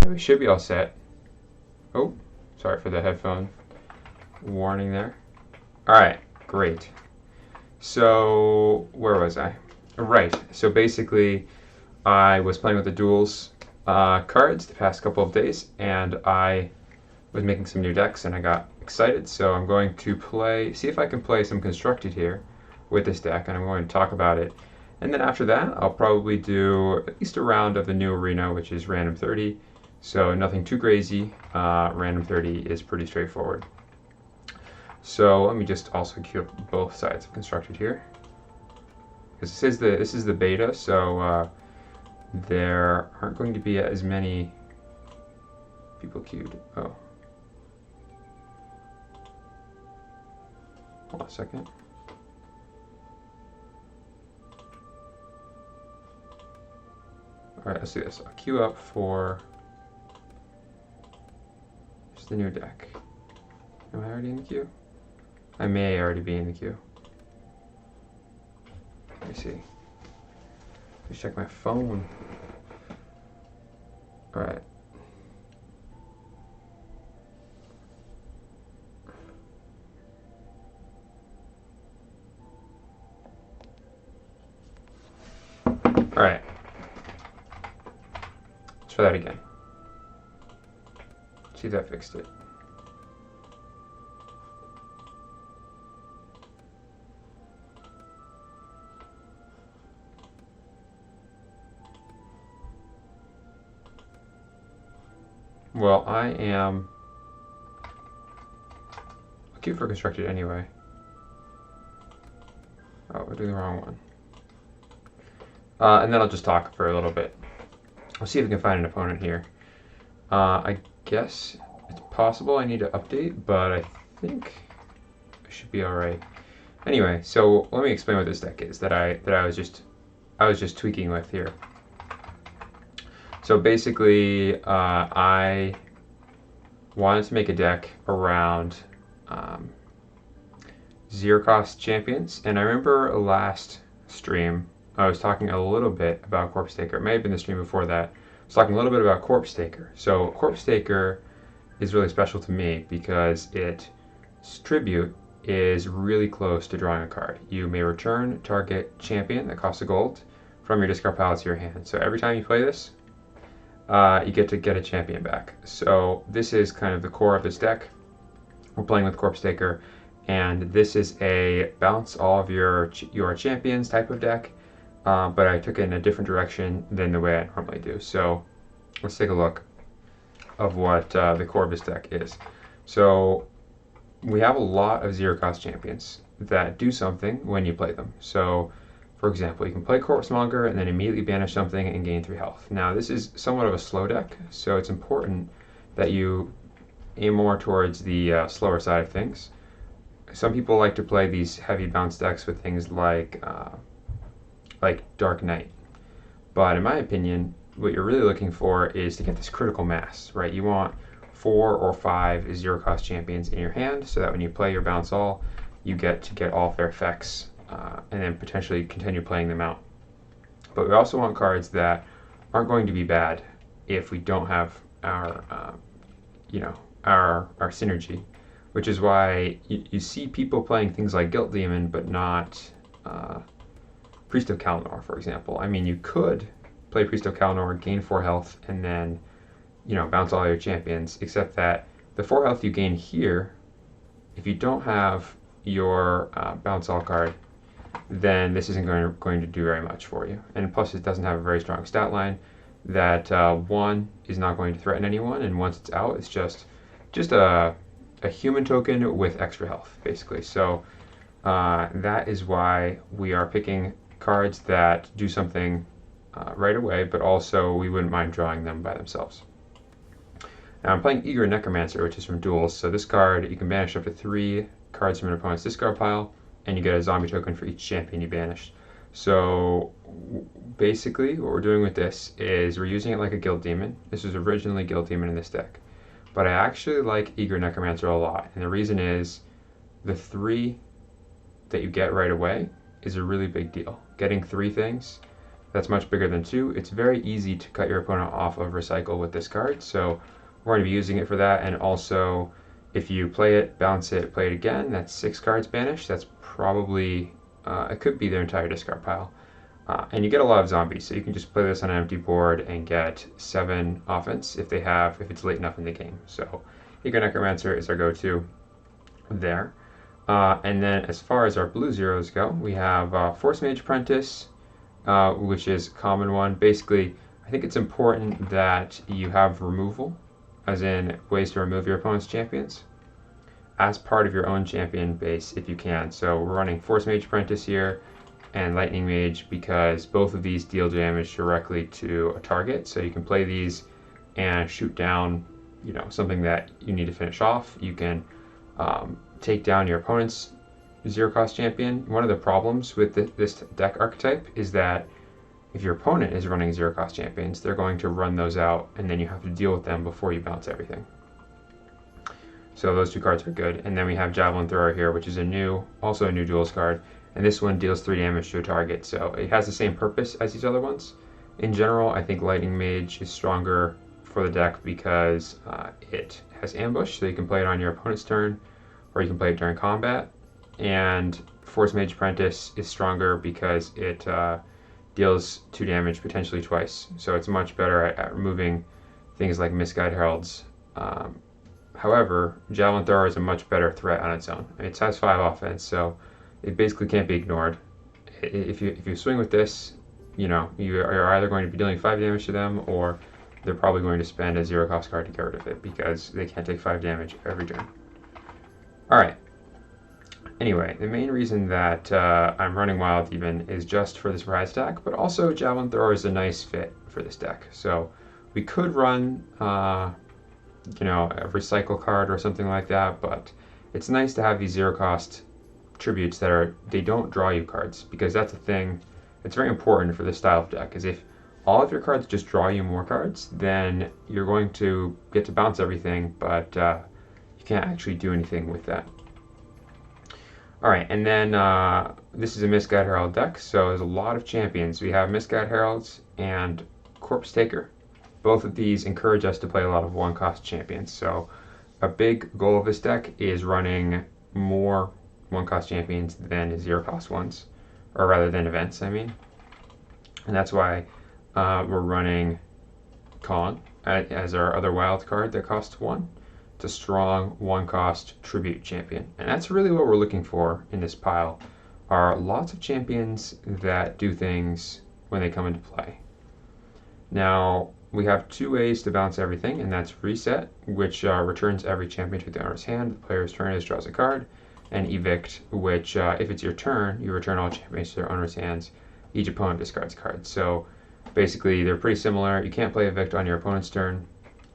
Okay, we should be all set. Oh, sorry for the headphone warning there. All right, great. So, where was I? Right, so basically, I was playing with the duels cards the past couple of days, and I was making some new decks, and I got excited, so I'm going to see if I can play some Constructed here with this deck, and I'm going to talk about it. And then after that, I'll probably do at least a round of the new arena, which is random 30. So nothing too crazy. Random 30 is pretty straightforward. So let me just also queue up both sides of Constructed here, because this is the beta, so there aren't going to be as many people queued. Oh, hold on a second. All right, let's do this. I'll queue up for just the new deck. Am I already in the queue? I may already be in the queue. Let me see. Let's check my phone. All right. All right. Let's try that again. See if that fixed it. Well, I am. I'll queue for Constructed anyway. Oh, we're doing the wrong one. And then I'll just talk for a little bit. I'll see if we can find an opponent here. I guess it's possible I need to update, but I think I should be all right. Anyway, so let me explain what this deck is that I was just tweaking with here. So basically, I wanted to make a deck around zero cost champions, and I remember last stream I was talking a little bit about Corpse Taker. It may have been the stream before that. I was talking a little bit about Corpse Taker. So Corpse Taker is really special to me because its tribute is really close to drawing a card. You may return target champion that costs a gold from your discard pile to your hand. So every time you play this, you get to get a champion back. So this is kind of the core of this deck. We're playing with Corpse Taker, and this is a bounce all of your champions type of deck. But I took it in a different direction than the way I normally do. So let's take a look of what the core of this deck is. So we have a lot of zero cost champions that do something when you play them. So for example, you can play Corpsemonger and then immediately banish something and gain 3 health. Now this is somewhat of a slow deck, so it's important that you aim more towards the slower side of things. Some people like to play these heavy bounce decks with things like Dark Knight. But in my opinion, what you're really looking for is to get this critical mass, right? You want 4 or 5 zero cost champions in your hand so that when you play your bounce all, you get to get all of their effects and then potentially continue playing them out. But we also want cards that aren't going to be bad if we don't have our synergy, which is why you see people playing things like Guilt Demon but not Priest of Kalnor, for example. I mean, you could play Priest of Kalnor, gain 4 health, and then, bounce all your champions, except that the 4 health you gain here, if you don't have your bounce all card, then this isn't going to do very much for you. And plus, it doesn't have a very strong stat line. That 1 is not going to threaten anyone, and once it's out, it's just a human token with extra health, basically. So that is why we are picking cards that do something right away, but also we wouldn't mind drawing them by themselves. Now I'm playing Eager Necromancer, which is from Duels. So this card, you can banish up to 3 cards from an opponent's discard pile, and you get a zombie token for each champion you banish. So basically what we're doing with this is we're using it like a Guild Demon. This was originally Guild Demon in this deck, but I actually like Eager Necromancer a lot, and the reason is the 3 that you get right away is a really big deal. Getting 3 things That's much bigger than 2. It's very easy to cut your opponent off of recycle with this card, so we're going to be using it for that. And also, if you play it, bounce it, play it again, that's 6 cards banished. That's probably, it could be their entire discard pile. And you get a lot of zombies, so you can just play this on an empty board and get 7 offense if it's late enough in the game. So Eager Necromancer is our go-to there. And then as far as our blue zeros go, we have Force Mage Apprentice, which is a common one. Basically, I think it's important that you have removal, as in ways to remove your opponent's champions, as part of your own champion base if you can. So we're running Force Mage Apprentice here and Lightning Mage because both of these deal damage directly to a target. So you can play these and shoot down, something that you need to finish off. You can take down your opponent's zero-cost champion. One of the problems with this deck archetype is that if your opponent is running zero-cost champions, they're going to run those out, and then you have to deal with them before you bounce everything. So those 2 cards are good. And then we have Javelin Thrower here, which is also a new duels card. And this one deals 3 damage to a target, so it has the same purpose as these other ones. In general, I think Lightning Mage is stronger for the deck because it has ambush, so you can play it on your opponent's turn, or you can play it during combat. And Force Mage Apprentice is stronger because it deals 2 damage potentially twice, so it's much better at removing things like Misguide Heralds. However, Javelin Thrower is a much better threat on its own. It has 5 offense, so it basically can't be ignored. If you swing with this, you are either going to be dealing 5 damage to them, or they're probably going to spend a 0-cost card to get rid of it because they can't take 5 damage every turn. Alright. Anyway, the main reason that I'm running Wild Demon is just for the surprise attack, but also Javelin Thrower is a nice fit for this deck. So we could run, a recycle card or something like that, but it's nice to have these 0-cost tributes they don't draw you cards, because that's a thing that's very important for this style of deck, is if all of your cards just draw you more cards, then you're going to get to bounce everything, but you can't actually do anything with that. Alright, and then this is a Misguide Herald deck, so there's a lot of champions. We have Misguide Heralds and Corpse Taker. Both of these encourage us to play a lot of 1-cost champions, so a big goal of this deck is running more 1-cost champions than 0-cost ones, or rather than events, I mean. And that's why we're running Khan as our other wild card that costs 1. It's a strong 1-cost tribute champion, and that's really what we're looking for in this pile, are lots of champions that do things when they come into play. Now, we have 2 ways to bounce everything, and that's Reset, which returns every champion to the owner's hand. The player's turn is draws a card, and Evict, which if it's your turn, you return all champions to their owner's hands. Each opponent discards a card. So basically, they're pretty similar. You can't play Evict on your opponent's turn,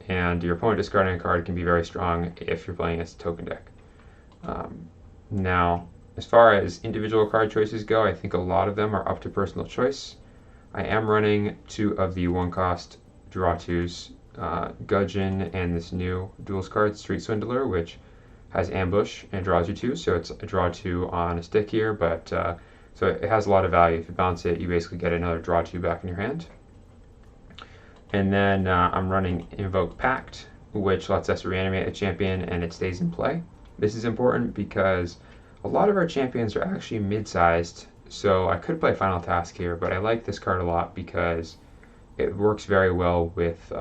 and your opponent discarding a card can be very strong if you're playing against a token deck. Now, as far as individual card choices go, I think a lot of them are up to personal choice. I am running 2 of the 1-cost draw 2s, Gudgeon and this new duels card, Street Swindler, which has ambush and draws you 2, so it's a draw 2 on a stick here, but so it has a lot of value. If you bounce it, you basically get another draw 2 back in your hand. And then I'm running Invoke Pact, which lets us reanimate a champion and it stays in play. This is important because a lot of our champions are actually mid-sized, so I could play Final Task here, but I like this card a lot because it works very well with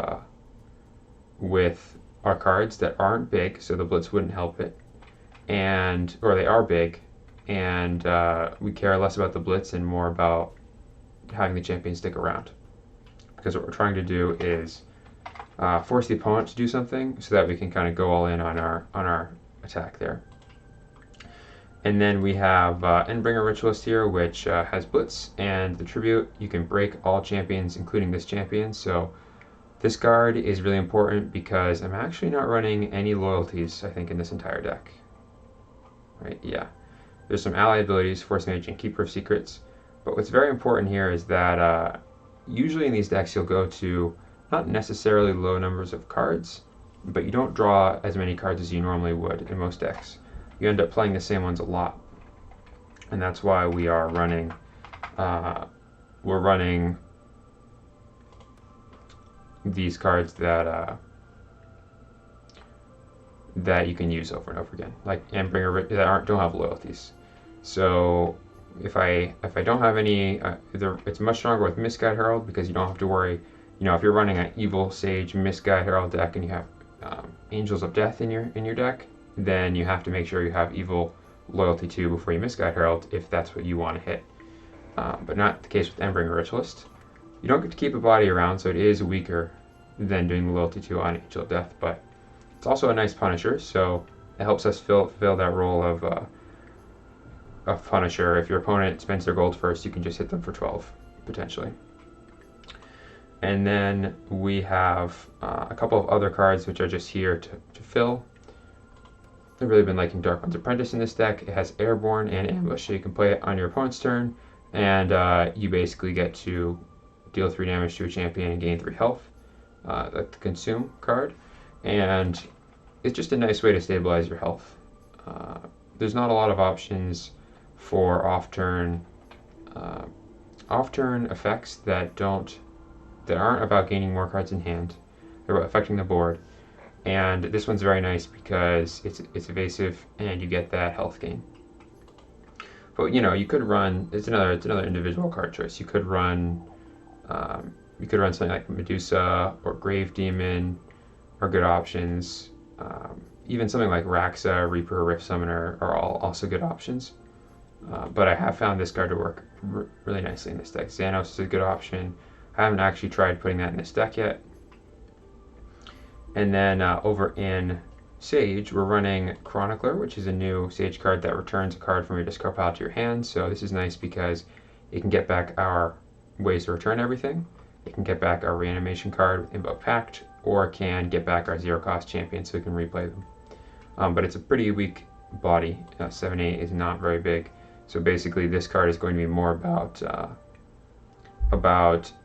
our cards that aren't big, so the Blitz wouldn't help it, or they are big, and we care less about the Blitz and more about having the champion stick around. Because what we're trying to do is force the opponent to do something so that we can kind of go all in on our attack there. And then we have Endbringer Ritualist here, which has Blitz and the Tribute. You can break all champions, including this champion. So this card is really important because I'm actually not running any loyalties, I think, in this entire deck. Right? Yeah. There's some ally abilities, Force Mage and Keeper of Secrets. But what's very important here is that usually in these decks you'll go to not necessarily low numbers of cards, but you don't draw as many cards as you normally would in most decks. You end up playing the same ones a lot. And that's why we are running, we're running these cards that you can use over and over again, like Endbringer that don't have loyalties. So if I don't have any, it's much stronger with Misguide Herald because you don't have to worry. You know, if you're running an Evil Sage Misguide Herald deck and you have Angels of Death in your deck, then you have to make sure you have Evil Loyalty 2 before you Misguide Herald if that's what you want to hit. But not the case with Endbringer Ritualist. You don't get to keep a body around, so it is weaker than doing the Loyalty 2 on Angel of Death, but it's also a nice Punisher, so it helps us fill that role of Punisher. If your opponent spends their gold first, you can just hit them for 12, potentially. And then we have a couple of other cards which are just here to fill. I've really been liking Darkone's Apprentice in this deck. It has Airborne and Ambush, so you can play it on your opponent's turn, and you basically get to deal 3 damage to a champion and gain 3 health. That's the Consume card, and it's just a nice way to stabilize your health. There's not a lot of options for off-turn effects that aren't about gaining more cards in hand. They're about affecting the board, and this one's very nice because it's evasive and you get that health gain. But you know, you could run. It's another individual card choice. You could run something like Medusa or Grave Demon, are good options. Even something like Raxa, Reaper, Rift Summoner are all also good options. But I have found this card to work really nicely in this deck. Xanos is a good option. I haven't actually tried putting that in this deck yet. And then over in Sage, we're running Chronicler, which is a new Sage card that returns a card from your discard pile to your hand. So this is nice because it can get back our ways to return everything. It can get back our Reanimation card with Invoke Pact, or it can get back our 0-cost champion so we can replay them. But it's a pretty weak body. 7/8 is not very big. So basically this card is going to be more about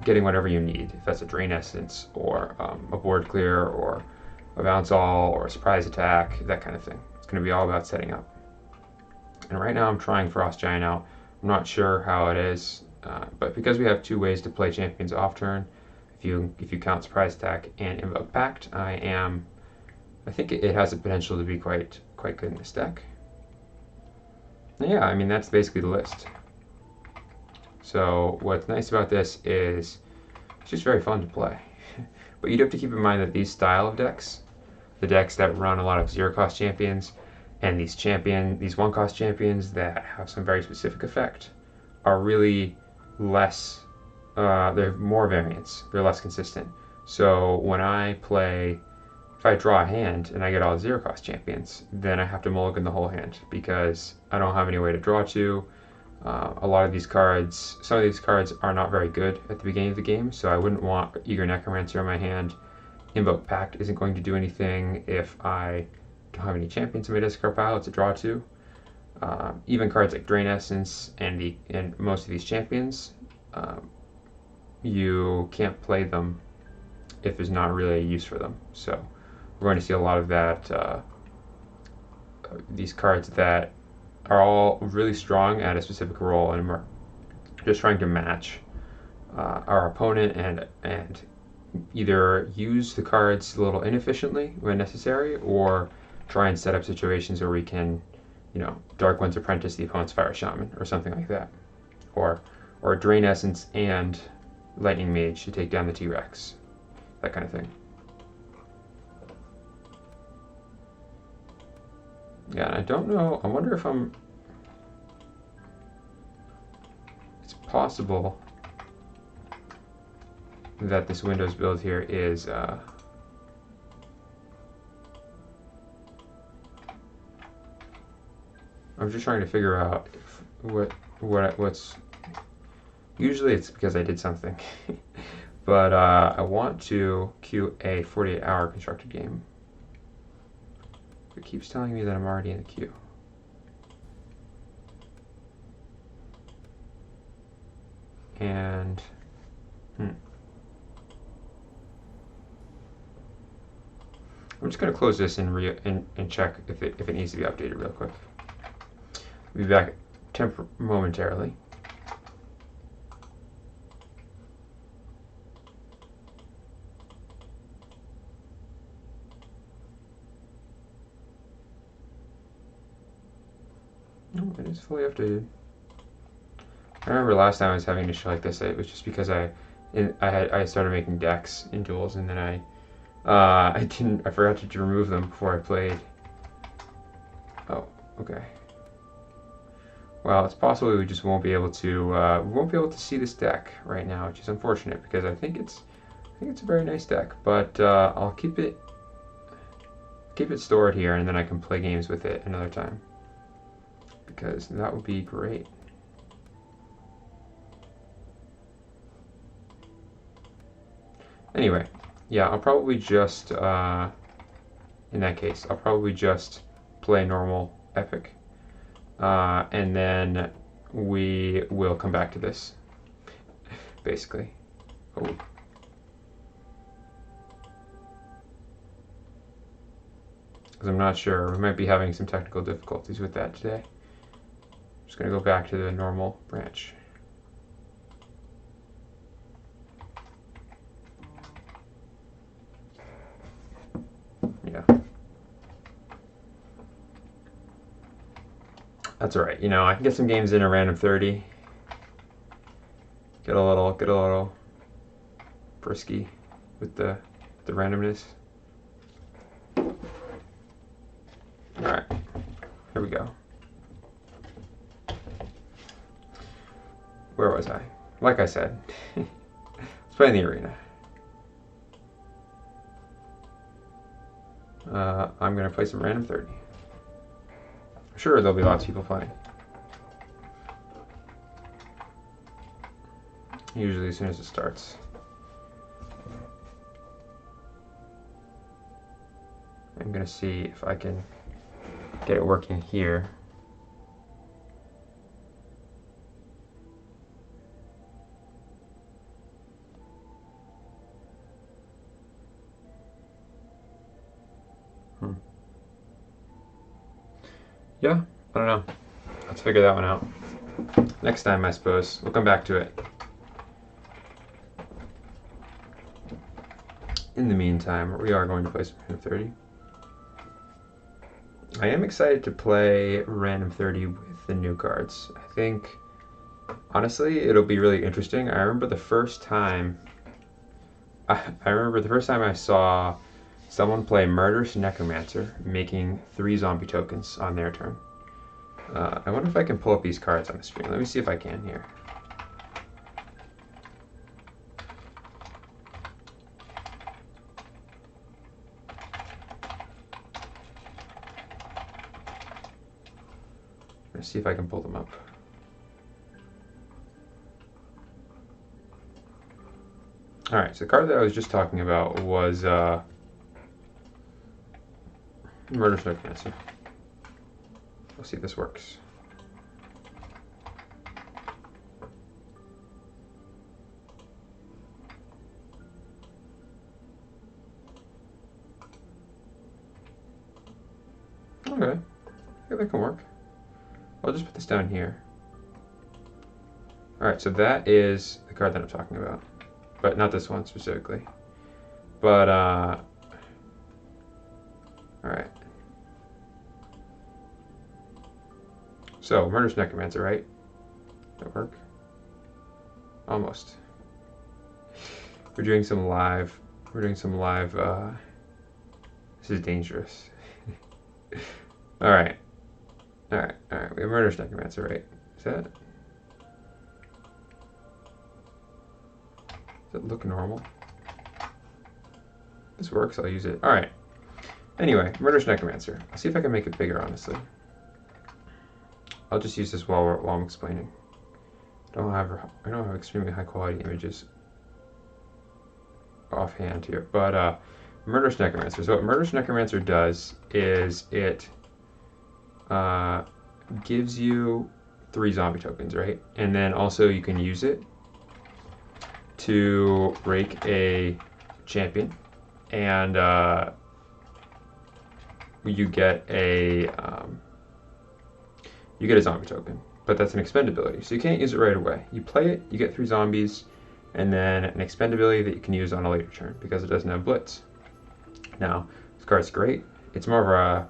getting whatever you need. If that's a Drain Essence, or a board clear, or a Bounce All, or a surprise attack, that kind of thing. It's going to be all about setting up. And right now I'm trying Frost Giant out. I'm not sure how it is, but because we have 2 ways to play champions off turn, if you count surprise attack and Invoke Pact, I think it has the potential to be quite good in this deck. And yeah, I mean that's basically the list. So what's nice about this is it's just very fun to play. But you do have to keep in mind that these style of decks, the decks that run a lot of 0-cost champions, and these 1-cost champions that have some very specific effect, are really less. They're more variance. They're less consistent. So when I play, if I draw a hand and I get all 0-cost champions, then I have to mulligan the whole hand because I don't have any way to draw to. A lot of these cards, some of these cards are not very good at the beginning of the game, so I wouldn't want Eager Necromancer in my hand. Invoke Pact isn't going to do anything if I don't have any champions in my discard pile to draw to. Even cards like Drain Essence and most of these champions, you can't play them if there's not really a use for them. So we're going to see a lot of that. These cards that are all really strong at a specific role, and we're just trying to match our opponent and either use the cards a little inefficiently when necessary, or try and set up situations where we can, Darkone's Apprentice the opponent's Fire Shaman or something like that, or Drain Essence and Lightning Mage to take down the T-Rex, that kind of thing. Yeah, and I don't know. I wonder if it's possible that this Windows build here is I'm just trying to figure out what's. Usually it's because I did something, but I want to queue a 48-hour constructed game. It keeps telling me that I'm already in the queue. And I'm just going to close this and check if it needs to be updated real quick. I'll be back momentarily. It is fully updated. I remember last time I was having an issue like this. It was just because I started making decks in Duels, and then I forgot to remove them before I played. Oh, okay. Well, it's possible we just won't be able to see this deck right now, which is unfortunate because I think it's a very nice deck. But I'll keep it stored here, and then I can play games with it another time because that would be great. Anyway, yeah, I'll probably just in that case, I'll probably just play normal Epic. And then we will come back to this, basically. Oh. Because I'm not sure. We might be having some technical difficulties with that today. I'm just going to go back to the normal branch. Yeah. That's alright. You know, I can get some games in a random 30. Get a little frisky with the randomness. Alright. Here we go. Where was I? Like I said, let's play in the arena. I'm going to play some random 30. I'm sure there'll be lots of people playing. Usually as soon as it starts. I'm going to see if I can get it working here. Yeah, I don't know. Let's figure that one out. Next time, I suppose. We'll come back to it. In the meantime, we are going to play some Random 30. I am excited to play Random 30 with the new cards. I think, honestly, it'll be really interesting. I remember the first time I saw someone play Murderous Necromancer, making 3 zombie tokens on their turn. I wonder if I can pull up these cards on the screen. Let me see if I can here. Let's see if I can pull them up. Alright, so the card that I was just talking about was Murderous Necromancer. We'll see if this works. Okay, yeah, that can work. I'll just put this down here. Alright, so that is the card that I'm talking about. But not this one specifically. But, alright. So, Murderous Necromancer, right? That work? Almost. We're doing some live, this is dangerous. Alright. Alright. We have Murderous Necromancer, right? Is that? Does it look normal? This works, I'll use it. Alright. Anyway, Murderous Necromancer. I'll see if I can make it bigger, honestly. I'll just use this while I'm explaining. I don't have extremely high quality images offhand here, but Murderous Necromancer. So what Murderous Necromancer does is it gives you 3 zombie tokens, right? And then also you can use it to rake a champion, and you get a zombie token, but that's an expendability, so you can't use it right away. You play it, you get 3 zombies, and then an expendability that you can use on a later turn because it doesn't have blitz. Now, this card's great. It's more of a,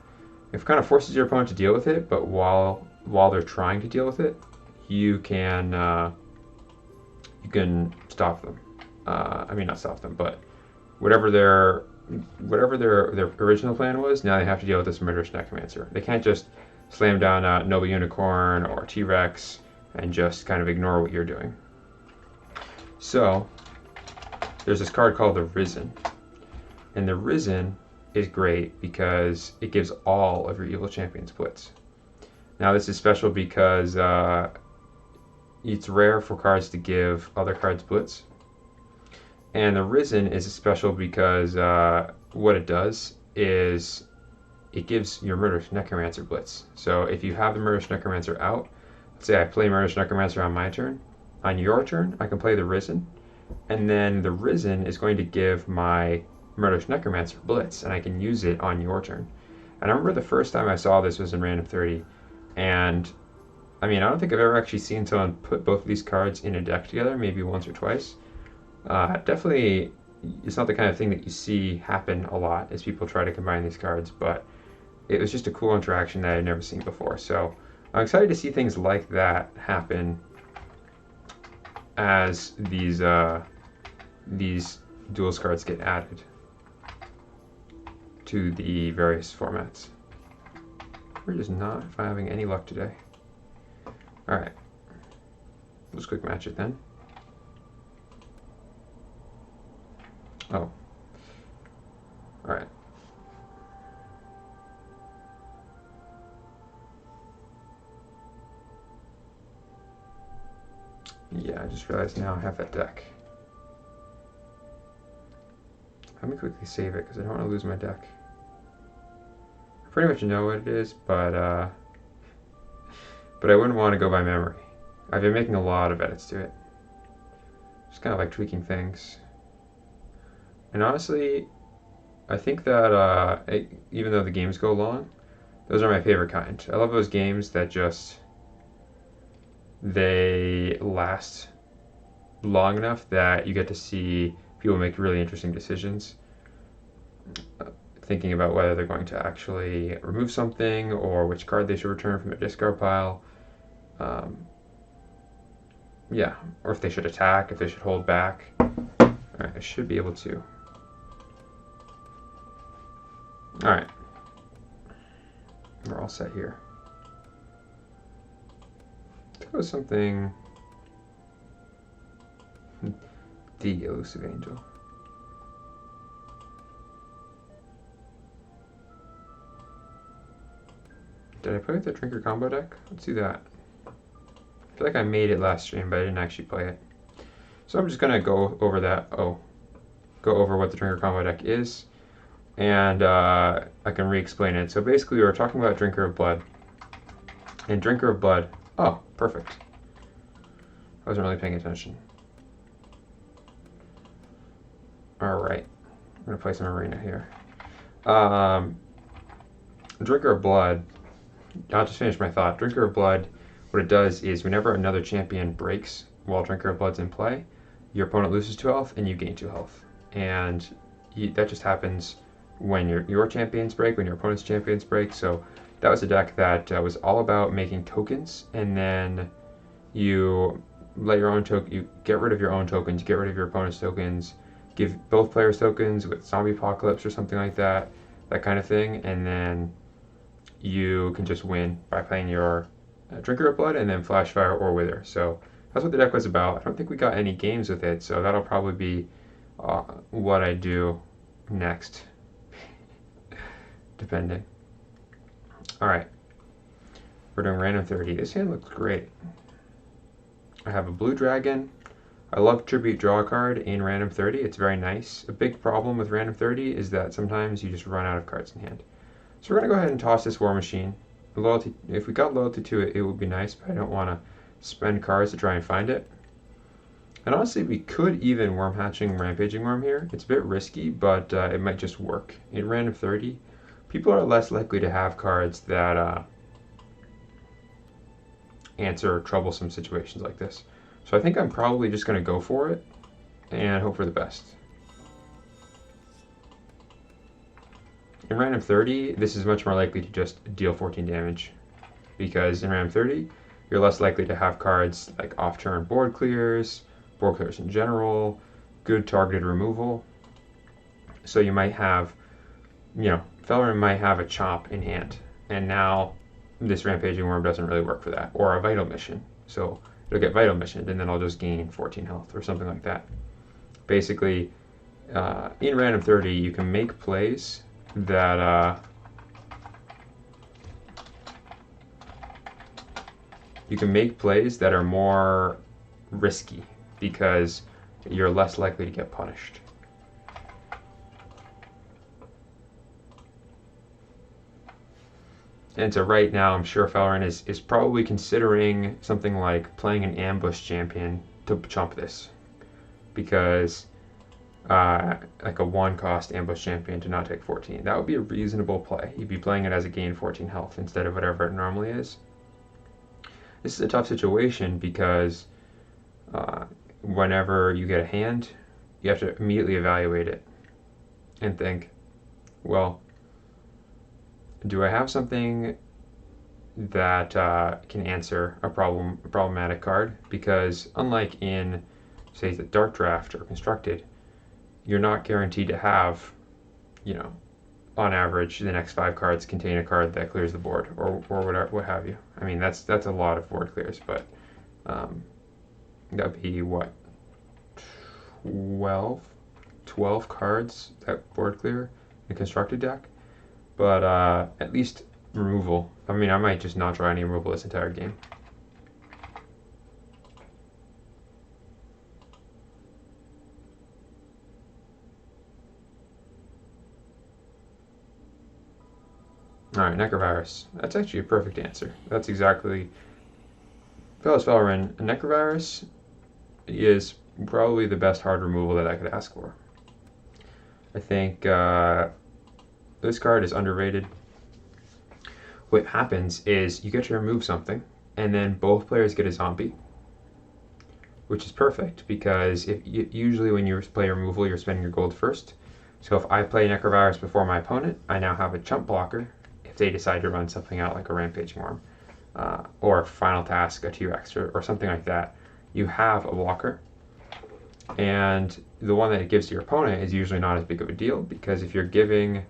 it kind of forces your opponent to deal with it, but while while they're trying to deal with it, you can stop them. I mean, not stop them, but whatever their original plan was, now they have to deal with this murderous necromancer. They can't just slam down a noble unicorn or T-Rex and just kind of ignore what you're doing. So there's this card called the Risen, and the Risen is great because it gives all of your evil champions blitz. Now this is special because it's rare for cards to give other cards blitz. And the Risen is special because what it does is it gives your Murderous Necromancer blitz. So if you have the Murderous Necromancer out, let's say I play Murderous Necromancer on my turn, on your turn I can play the Risen, and then the Risen is going to give my Murderous Necromancer blitz, and I can use it on your turn. And I remember the first time I saw this was in Random 30, and I mean, I don't think I've ever actually seen someone put both of these cards in a deck together, maybe once or twice. Definitely, it's not the kind of thing that you see happen a lot as people try to combine these cards, but it was just a cool interaction that I'd never seen before. So I'm excited to see things like that happen as these duels cards get added to the various formats. We're just not having any luck today. Alright, let's quick match it then. Oh. Alright. Yeah, I just realized now I have that deck. Let me quickly save it because I don't want to lose my deck. I pretty much know what it is, but I wouldn't want to go by memory. I've been making a lot of edits to it. Just kind of like tweaking things. And honestly, I think that even though the games go long, those are my favorite kind. I love those games that just, they last long enough that you get to see people make really interesting decisions, thinking about whether they're going to actually remove something or which card they should return from their discard pile. Yeah, or if they should attack, if they should hold back. Alright, I should be able to. Alright. We're all set here. Let's go with something. The Elusive Angel. Did I play with the Drinker combo deck? Let's do that. I feel like I made it last stream, but I didn't actually play it. So I'm just gonna go over that. Go over what the Drinker combo deck is, and I can re-explain it. So basically, we were talking about Drinker of Blood, and Drinker of Blood. Oh, perfect. I wasn't really paying attention. All right, I'm gonna play some Arena here. Drinker of Blood. I'll just finish my thought. Drinker of Blood. What it does is whenever another champion breaks while Drinker of Blood's in play, your opponent loses 2 health and you gain 2 health. And that just happens when your champions break, when your opponent's champions break. So that was a deck that was all about making tokens, and then you let your own you get rid of your own tokens, get rid of your opponent's tokens, give both players tokens with Zombie Apocalypse or something like that, that kind of thing, and then you can just win by playing your Drinker of Blood and then Flashfire or Wither. So that's what the deck was about. I don't think we got any games with it, so that'll probably be what I do next, depending. Alright, we're doing Random 30. This hand looks great. I have a blue dragon. I love Tribute Draw a card in Random 30. It's very nice. A big problem with Random 30 is that sometimes you just run out of cards in hand. So we're going to go ahead and toss this War Machine. Loyalty, if we got loyalty to it, it would be nice, but I don't want to spend cards to try and find it. And honestly, we could even Worm Hatching Rampaging Worm here. It's a bit risky, but it might just work. In Random 30, people are less likely to have cards that answer troublesome situations like this. So I think I'm probably just going to go for it and hope for the best. In Random 30, this is much more likely to just deal 14 damage. because in Ram 30, you're less likely to have cards like off-turn board clears in general, good targeted removal. So you might have, Felrin might have a chop in hand, and now this Rampaging Worm doesn't really work for that, or a Vital Mission. So it'll get Vital Mission, and then I'll just gain 14 health or something like that. Basically, in Random 30, you can make plays that are more risky because you're less likely to get punished. And so right now, I'm sure Felrin is probably considering something like playing an ambush champion to chump this, because like a 1-cost ambush champion to not take 14. That would be a reasonable play. You'd be playing it as a gain 14 health instead of whatever it normally is. This is a tough situation because whenever you get a hand, you have to immediately evaluate it and think, well, do I have something that can answer a problematic card? Because unlike in, say, the Dark Draft or Constructed, you're not guaranteed to have, on average, the next 5 cards contain a card that clears the board, or what have you. I mean, that's a lot of board clears, but that'd be what, 12 cards that board clear in a Constructed deck. But at least removal. I mean, I might just not draw any removal this entire game. Alright, Necrovirus. That's actually a perfect answer. That's exactly... Fellas Felrin, Necrovirus is probably the best hard removal that I could ask for. I think this card is underrated. What happens is you get to remove something, and then both players get a zombie, which is perfect because usually when you play removal, you're spending your gold first. So if I play Necrovirus before my opponent, I now have a chump blocker if they decide to run something out like a Rampaging Worm, or Final Task, a T-Rex, or something like that. You have a blocker, and the one that it gives to your opponent is usually not as big of a deal, because if you're giving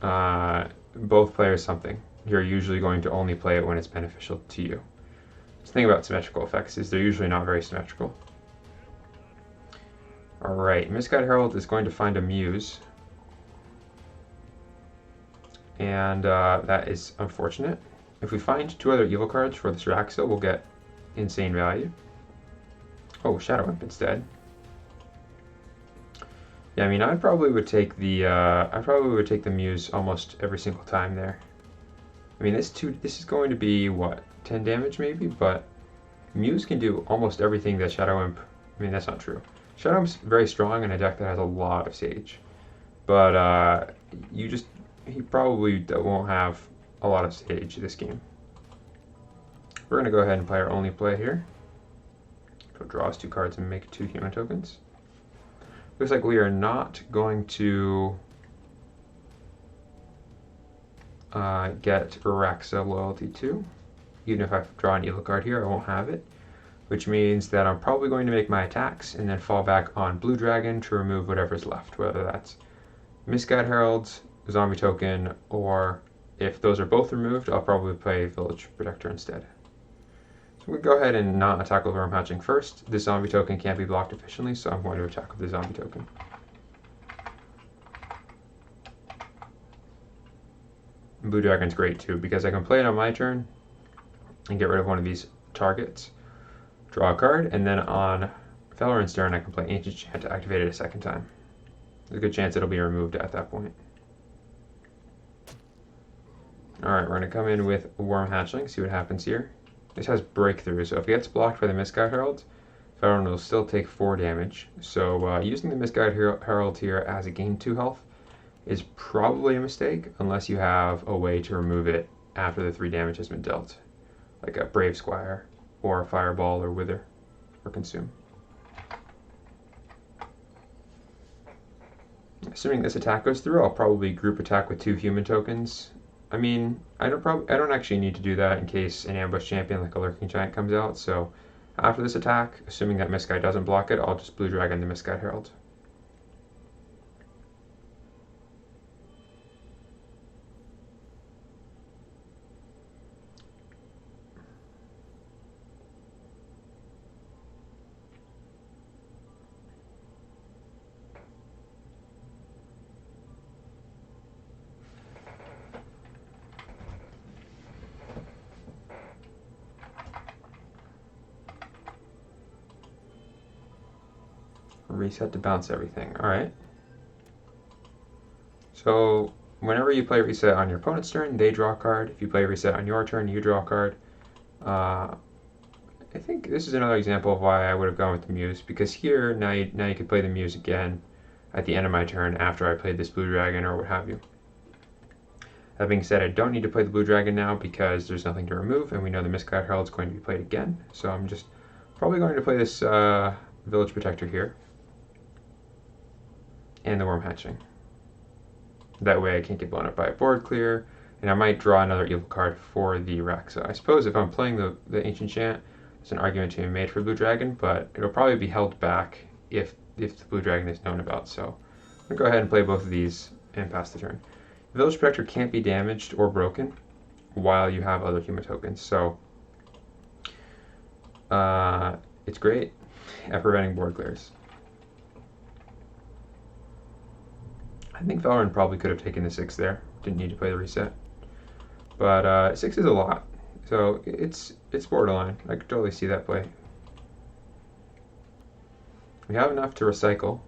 both players something, you're usually going to only play it when it's beneficial to you. The thing about symmetrical effects is they're usually not very symmetrical. Alright, Misguided Herald is going to find a Muse, and that is unfortunate. If we find 2 other evil cards for this Raxo, we'll get insane value. Oh, Shadow Imp instead. Yeah, I mean, I probably would take the Muse almost every single time there. I mean, this is going to be what, 10 damage maybe, but Muse can do almost everything that Shadow Imp. I mean, that's not true. Shadow Imp's very strong in a deck that has a lot of Sage, but he probably won't have a lot of Sage this game. We're gonna go ahead and play our only play here. So draw us 2 cards and make 2 human tokens. Looks like we are not going to get Raxa Loyalty 2. Even if I draw an evil card here, I won't have it, which means that I'm probably going to make my attacks and then fall back on Blue Dragon to remove whatever's left, whether that's Misguided Heralds, Zombie Token, or if those are both removed, I'll probably play Village Protector instead. So we go ahead and not attack with Worm Hatchling first. This Zombie Token can't be blocked efficiently, so I'm going to attack with the Zombie Token. And Blue Dragon's great too, because I can play it on my turn and get rid of one of these targets, draw a card, and then on Felrin's turn I can play Ancient Chant to activate it a second time. There's a good chance it'll be removed at that point. Alright, we're going to come in with Worm Hatchling, see what happens here. This has Breakthrough, so if it gets blocked by the Misguided Herald, Felrin will still take 4 damage. So using the Misguided Herald here as a gain 2 health is probably a mistake, unless you have a way to remove it after the 3 damage has been dealt, like a Brave Squire, or a Fireball, or Wither, or Consume. Assuming this attack goes through, I'll probably group attack with 2 human tokens I mean, I don't actually need to do that in case an ambush champion like a Lurking Giant comes out. So after this attack, assuming that Misguide doesn't block it, I'll just Blue Dragon the Misguide Herald. Reset to bounce everything. Alright. So whenever you play reset on your opponent's turn, they draw a card. If you play reset on your turn, you draw a card. I think this is another example of why I would have gone with the Muse, because here now you could play the Muse again at the end of my turn after I played this Blue Dragon or what have you. That being said, I don't need to play the Blue Dragon now because there's nothing to remove, and we know the Misguide Herald is going to be played again. So I'm just probably going to play this Village Protector here and the Worm Hatchling. That way I can't get blown up by a board clear, and I might draw another evil card for the Rex. So I suppose if I'm playing the Ancient Chant, there's an argument to be made for Blue Dragon, but it'll probably be held back if the Blue Dragon is known about. So I'm going to go ahead and play both of these and pass the turn. Village Protector can't be damaged or broken while you have other human tokens, so it's great at preventing board clears. I think Valorant probably could have taken the 6 there. Didn't need to play the reset. But 6 is a lot, so it's borderline. I could totally see that play. We have enough to recycle.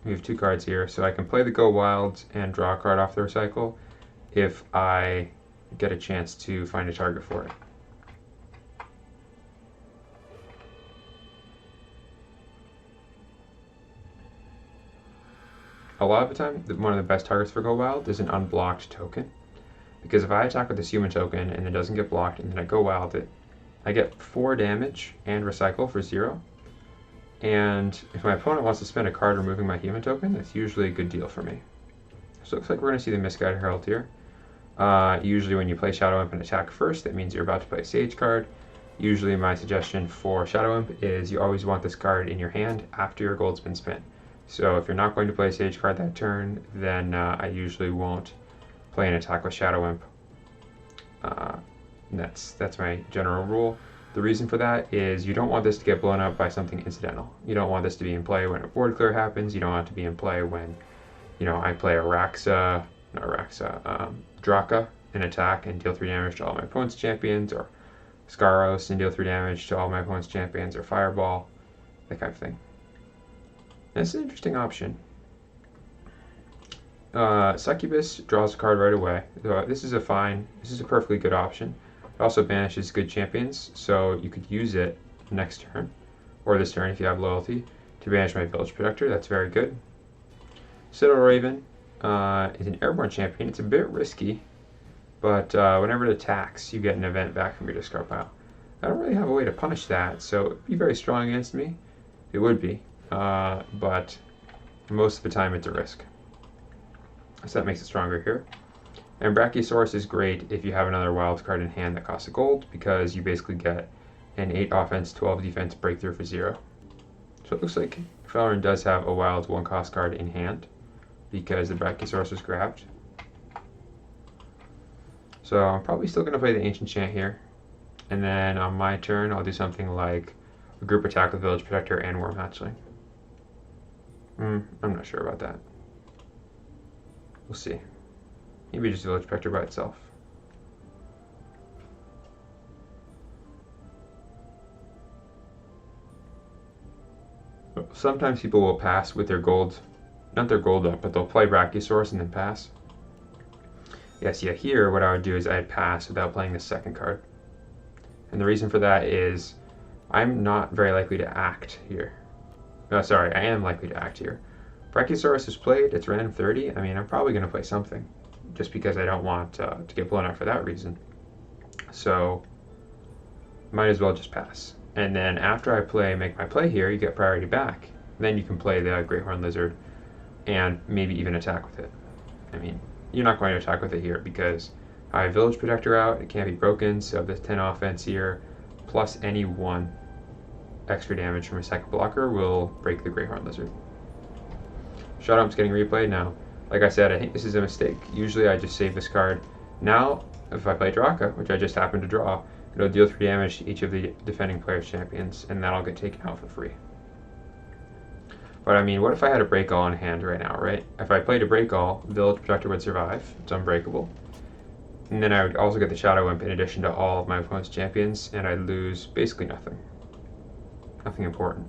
We have 2 cards here, so I can play the Go Wild and draw a card off the recycle if I get a chance to find a target for it. A lot of the time, one of the best targets for Go Wild is an unblocked token. Because if I attack with this human token and it doesn't get blocked and then I Go Wild it, I get 4 damage and recycle for 0. And if my opponent wants to spend a card removing my human token, that's usually a good deal for me. So it looks like we're going to see the Misguide Herald here. Usually when you play Shadow Imp and attack first, that means you're about to play a Sage card. Usually my suggestion for Shadow Imp is you always want this card in your hand after your gold's been spent. So if you're not going to play a Sage card that turn, then I usually won't play an attack with Shadow Imp. That's my general rule. The reason for that is you don't want this to get blown up by something incidental. You don't want this to be in play when a board clear happens. You don't want it to be in play when, I play Draka and attack and deal 3 damage to all my opponent's champions, or Scaros and deal 3 damage to all my opponent's champions, or Fireball, that kind of thing. That's an interesting option. Succubus draws a card right away. This is a perfectly good option. It also banishes good champions, so you could use it next turn, or this turn if you have loyalty, to banish my Village Protector. That's very good. Citadel Raven is an airborne champion. It's a bit risky, but whenever it attacks, you get an event back from your discard pile. I don't really have a way to punish that, so it would be very strong against me. It would be, but most of the time it's a risk. So that makes it stronger here. And Brachiosaurus is great if you have another wild card in hand that costs a gold, because you basically get an 8 offense, 12 defense breakthrough for 0. So it looks like Valorant does have a wild 1 cost card in hand, because the Brachiosaurus was grabbed. So I'm probably still going to play the Ancient Chant here. And then on my turn, I'll do something like a group attack with Village Protector and Worm Hatchling. I'm not sure about that. We'll see. Maybe just Village Protector by itself. Sometimes people will pass with their gold, not their gold up, but they'll play Brachiosaurus and then pass. Yes, yeah, here what I would do is I'd pass without playing the second card. And the reason for that is I'm not very likely to act here. No, sorry, I am likely to act here. Brachiosaurus is played, it's random 30. I mean, I'm probably going to play something, just because I don't want to get blown out for that reason. So, might as well just pass. And then after I make my play here, you get priority back. Then you can play the Great Horned Lizard and maybe even attack with it. I mean, you're not going to attack with it here because I have Village Protector out, it can't be broken, so the 10 offense here, plus any 1 extra damage from a second blocker will break the Great Horned Lizard. Shadowhump's getting replayed now. Like I said, I think this is a mistake. Usually I just save this card. Now, if I play Draka, which I just happened to draw, it'll deal 3 damage to each of the defending player's champions, and that'll get taken out for free. But I mean, what if I had a Break All in hand right now, right? If I played a Break All, Village Protector would survive. It's unbreakable. And then I would also get the Shadow Imp in addition to all of my opponent's champions, and I'd lose basically nothing. Nothing important.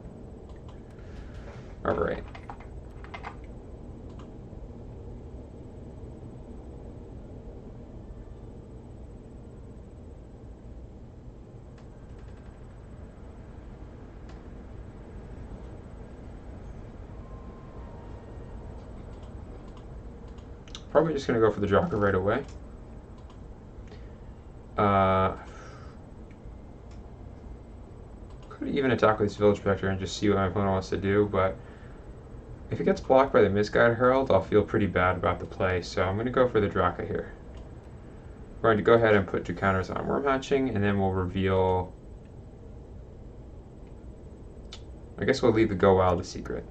Alright. Probably just going to go for the Draka right away. Could even attack with this Village Protector and just see what my opponent wants to do, but if it gets blocked by the Misguided Herald, I'll feel pretty bad about the play, so I'm going to go for the Draka here. We're going to go ahead and put 2 counters on Worm Hatching, and then we'll reveal... I guess we'll leave the Go Wild a secret.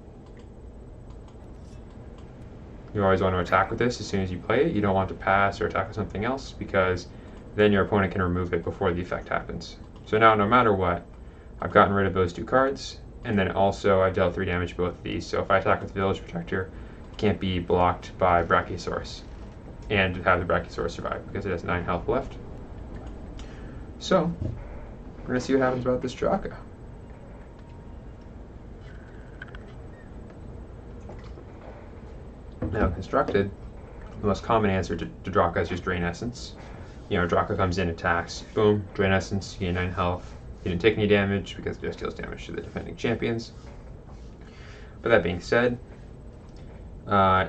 You always want to attack with this as soon as you play it. You don't want to pass or attack with something else, because then your opponent can remove it before the effect happens. So now, no matter what, I've gotten rid of those 2 cards, and then also I've dealt 3 damage to both of these. So if I attack with Village Protector, it can't be blocked by Brachiosaurus and have the Brachiosaurus survive because it has 9 health left. So we're going to see what happens about this Draka. Now, constructed, the most common answer to Draka is just Drain Essence. You know, Draka comes in, attacks, boom, Drain Essence, you gain 9 health. You didn't take any damage because it just deals damage to the defending champions. But that being said,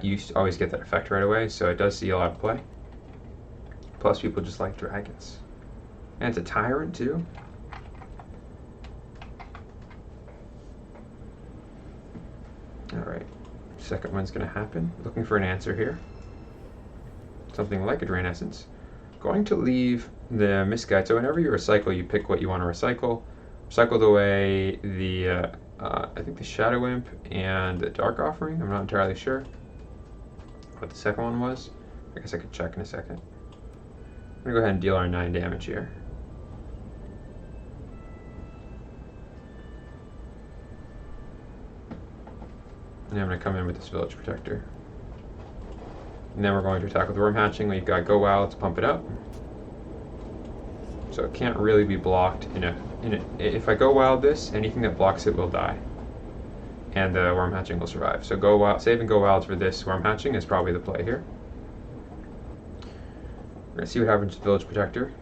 you always get that effect right away, so it does see a lot of play. Plus, people just like dragons. And it's a Tyrant, too. Alright. Second one's going to happen. Looking for an answer here. Something like a Drain Essence. Going to leave the Misguide. So whenever you recycle, you pick what you want to recycle. Recycled away the, I think the Shadow Imp and the Dark Offering. I'm not entirely sure what the second one was. I guess I could check in a second. I'm going to go ahead and deal our 9 damage here. And I'm going to come in with this Village Protector. And then we're going to attack with Worm Hatching. We've got Go Wild to pump it up. So it can't really be blocked if I Go Wild this, anything that blocks it will die. And the Worm Hatching will survive. So Go Wild, save and Go Wilds for this Worm Hatching is probably the play here. We're going to see what happens to Village Protector.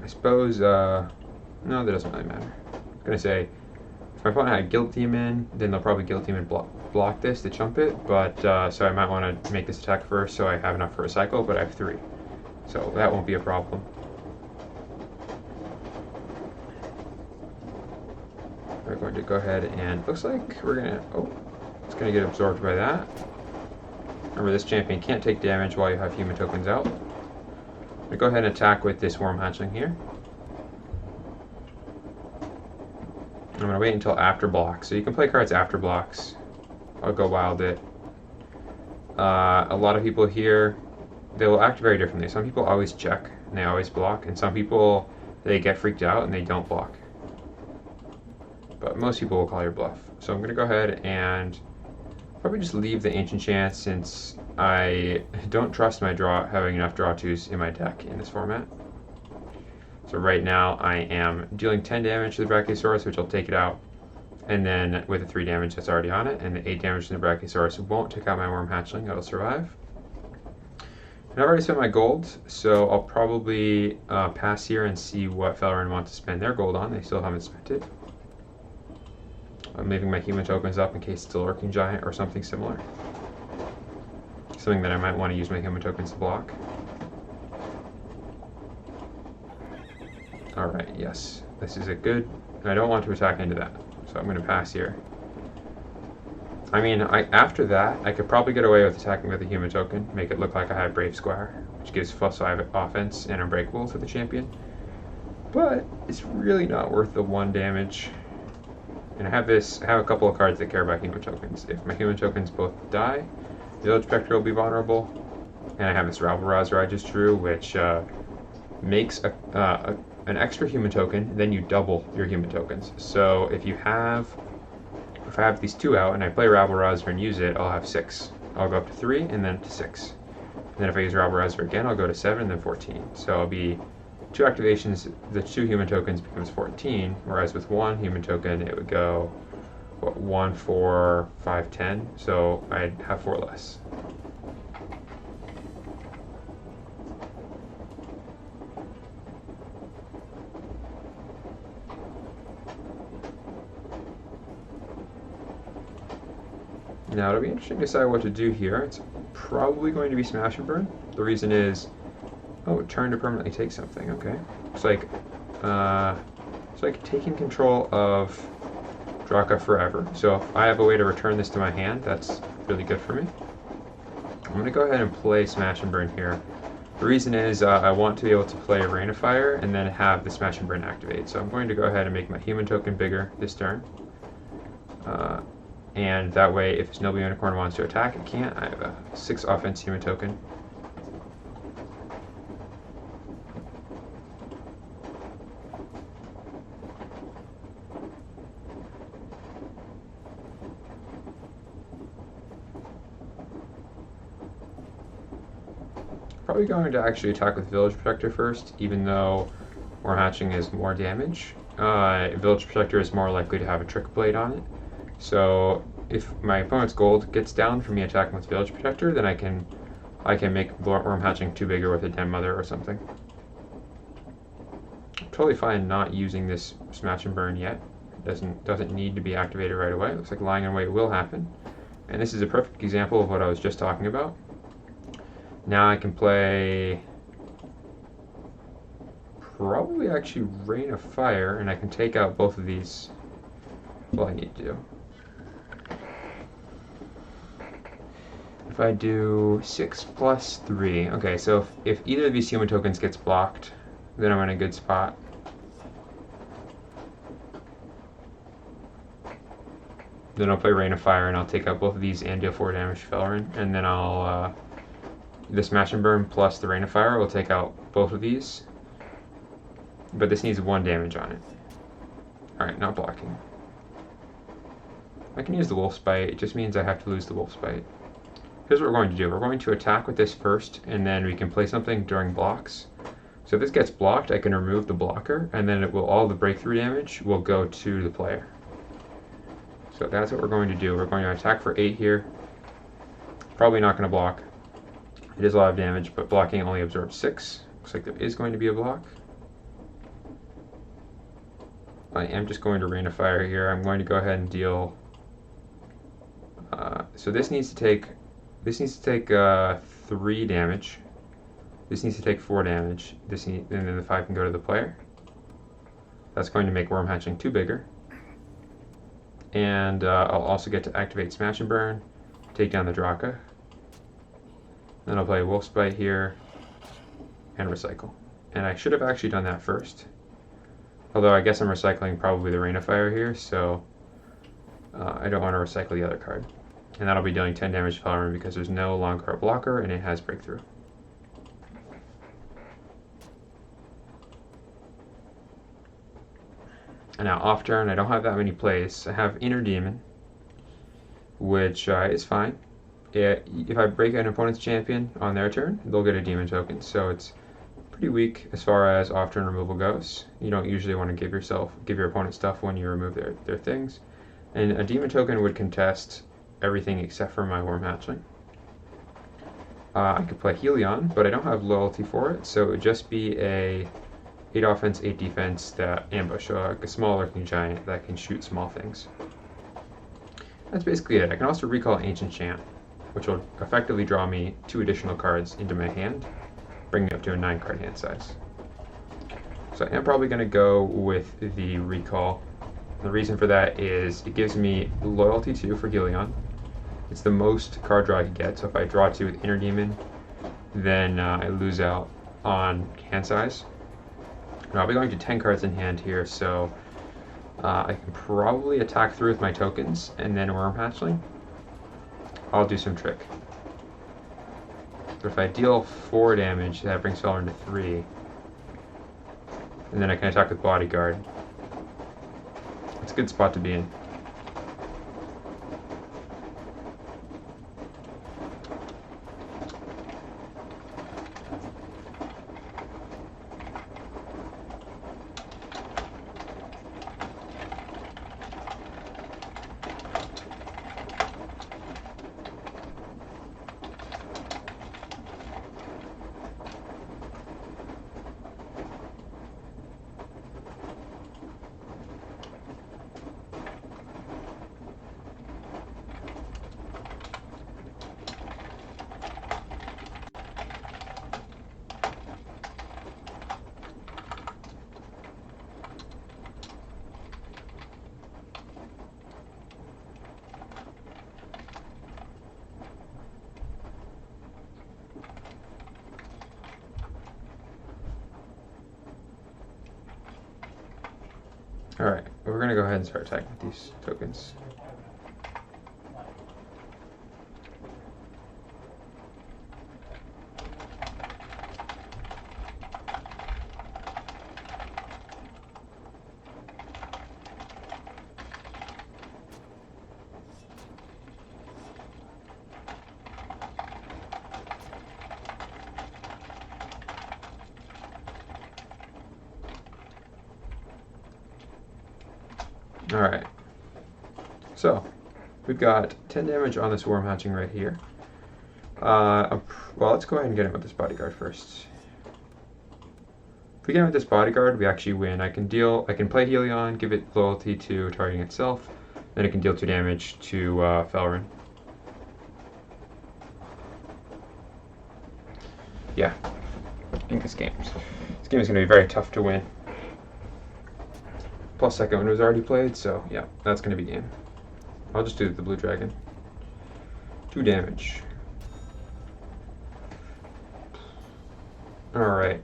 I suppose, no, that doesn't really matter. I'm going to say, if my opponent had Guilt Demon, then they'll probably Guilt Demon block this to chump it, but, so I might want to make this attack first so I have enough for a cycle, but I have 3. So that won't be a problem. We're going to go ahead and, looks like we're going to, oh, it's going to get absorbed by that. Remember, this champion can't take damage while you have human tokens out. I'm going to go ahead and attack with this Worm Hatchling here. I'm going to wait until after blocks. So you can play cards after blocks. I'll Go Wild it. A lot of people here, they will act very differently. Some people always check and they always block, and some people, they get freaked out and they don't block. But most people will call your bluff. So I'm going to go ahead and probably just leave the Ancient Chance since I don't trust my having enough draw 2s in my deck in this format. So right now I am dealing 10 damage to the Brachiosaurus, which will take it out. And then with the 3 damage that's already on it, and the 8 damage to the Brachiosaurus won't take out my Worm Hatchling, it'll survive. And I've already spent my gold, so I'll probably pass here and see what Felrin wants to spend their gold on. They still haven't spent it. I'm leaving my human tokens up in case it's a Lurking Giant or something similar. Something that I might want to use my human tokens to block. Alright, yes. This is a good... I don't want to attack into that, so I'm going to pass here. I mean, after that, I could probably get away with attacking with a human token, make it look like I have Brave Squire, which gives +5 offense and Unbreakable to the champion. But it's really not worth the 1 damage. And I have a couple of cards that care about human tokens. If my human tokens both die, Village Protector will be vulnerable. And I have this Rabble-Rouser I just drew, which makes an extra human token, then you double your human tokens. So if I have these 2 out and I play Rabble-Rouser and use it, I'll have 6. I'll go up to 3 and then to 6. And then if I use Rabble-Rouser again, I'll go to 7 and then 14. So I'll be 2 activations, the 2 human tokens becomes 14, whereas with 1 human token it would go, what, 1, 4, 5, 10, so I'd have 4 less. Now it'll be interesting to decide what to do here. It's probably going to be Smash and Burn. The reason is, oh, turn to permanently take something. Okay, it's like taking control of Draka forever. So if I have a way to return this to my hand, that's really good for me. I'm going to go ahead and play Smash and Burn here. The reason is I want to be able to play Rain of Fire and then have the Smash and Burn activate. So I'm going to go ahead and make my human token bigger this turn. And that way, if Snowy Unicorn wants to attack, it can't. I have a 6 offense human token. Probably going to actually attack with Village Protector first, even though Worm Hatching is more damage. Village Protector is more likely to have a Trick Blade on it. So if my opponent's gold gets down from me attacking with Village Protector, then I can make Worm Hatching 2 bigger with a Den Mother or something. I'm totally fine not using this Smash and Burn yet. It doesn't need to be activated right away. It looks like Lying in Wait will happen. And this is a perfect example of what I was just talking about. Now I can play probably actually Rain of Fire, and I can take out both of these. That's all I need to do. If I do 6 plus 3, okay, so if either of these human tokens gets blocked, then I'm in a good spot. Then I'll play Rain of Fire and I'll take out both of these and deal 4 damage to Felrin, and then I'll the Smash and Burn plus the Rain of Fire will take out both of these, but this needs 1 damage on it. Alright, not blocking. I can use the Wolfspite, it just means I have to lose the Wolfspite. Here's what we're going to do. We're going to attack with this first, and then we can play something during blocks. So if this gets blocked, I can remove the blocker, and then all the breakthrough damage will go to the player. So that's what we're going to do. We're going to attack for 8 here. Probably not going to block. It is a lot of damage, but blocking only absorbs 6. Looks like there is going to be a block. I am just going to Rain of Fire here. I'm going to go ahead and deal... so this needs to take 3 damage. This needs to take 4 damage. And then the 5 can go to the player. That's going to make Worm Hatching 2 bigger. And I'll also get to activate Smash and Burn, take down the Draka. Then I'll play Wolfspite here, and recycle. And I should have actually done that first. Although I guess I'm recycling probably the Rain of Fire here, so I don't want to recycle the other card. And that'll be dealing 10 damage to Felrin because there's no longer a blocker and it has breakthrough. And now off turn, I don't have that many plays. I have Inner Demon, which is fine. If I break an opponent's champion on their turn, they'll get a demon token. So it's pretty weak as far as off turn removal goes. You don't usually want to give your opponent stuff when you remove their things. And a demon token would contest everything except for my Worm Hatchling. I could play Helion, but I don't have loyalty for it, so it would just be a 8 offense, 8 defense that ambush, a small lurking giant that can shoot small things. That's basically it. I can also recall Ancient Chant, which will effectively draw me 2 additional cards into my hand, bringing me up to a 9 card hand size. So I am probably going to go with the Recall. The reason for that is it gives me Loyalty 2 for Helion. It's the most card draw I can get, so if I draw 2 with Inner Demon, then I lose out on hand size. And I'll be going to 10 cards in hand here, so I can probably attack through with my tokens, and then Worm Hatchling. I'll do some trick. But if I deal 4 damage, that brings Felrin to 3. And then I can attack with Bodyguard. It's a good spot to be in. Alright, we're going to go ahead and start attacking with these tokens. Alright, so we've got 10 damage on this Worm Hatching right here. Well, let's go ahead and get him with this Bodyguard first. If we get him with this Bodyguard, we actually win. I can play Helion, give it Loyalty to targeting itself, then it can deal 2 damage to Felrin. Yeah, I think this game is going to be very tough to win. Plus second one was already played, so yeah, that's going to be game. I'll just do the Blue Dragon. 2 damage. Alright.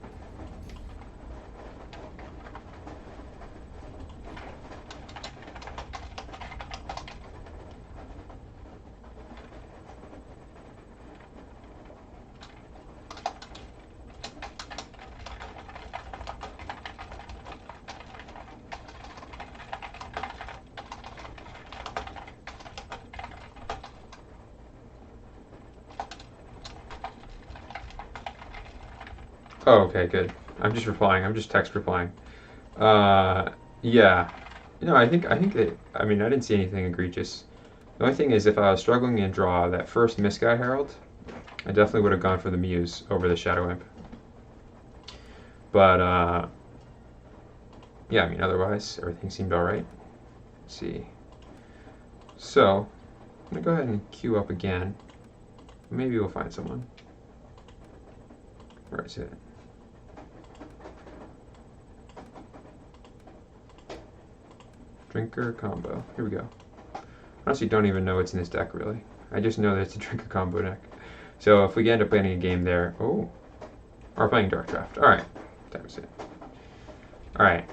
Oh, okay, good. I'm just replying. I'm just text replying. Yeah. I think that, I mean, I didn't see anything egregious. The only thing is, if I was struggling in draw, that first Misguide Herald, I definitely would have gone for the Muse over the Shadow Imp. But, yeah, I mean, otherwise, everything seemed alright. Let's see. So, I'm going to go ahead and queue up again. Maybe we'll find someone. Where is it? Drinker combo. Here we go. Honestly, don't even know what's in this deck, really. I just know that it's a Drinker combo deck. So if we end up playing a game there... Oh! Or playing Dark Draft. Alright. That was it. Alright.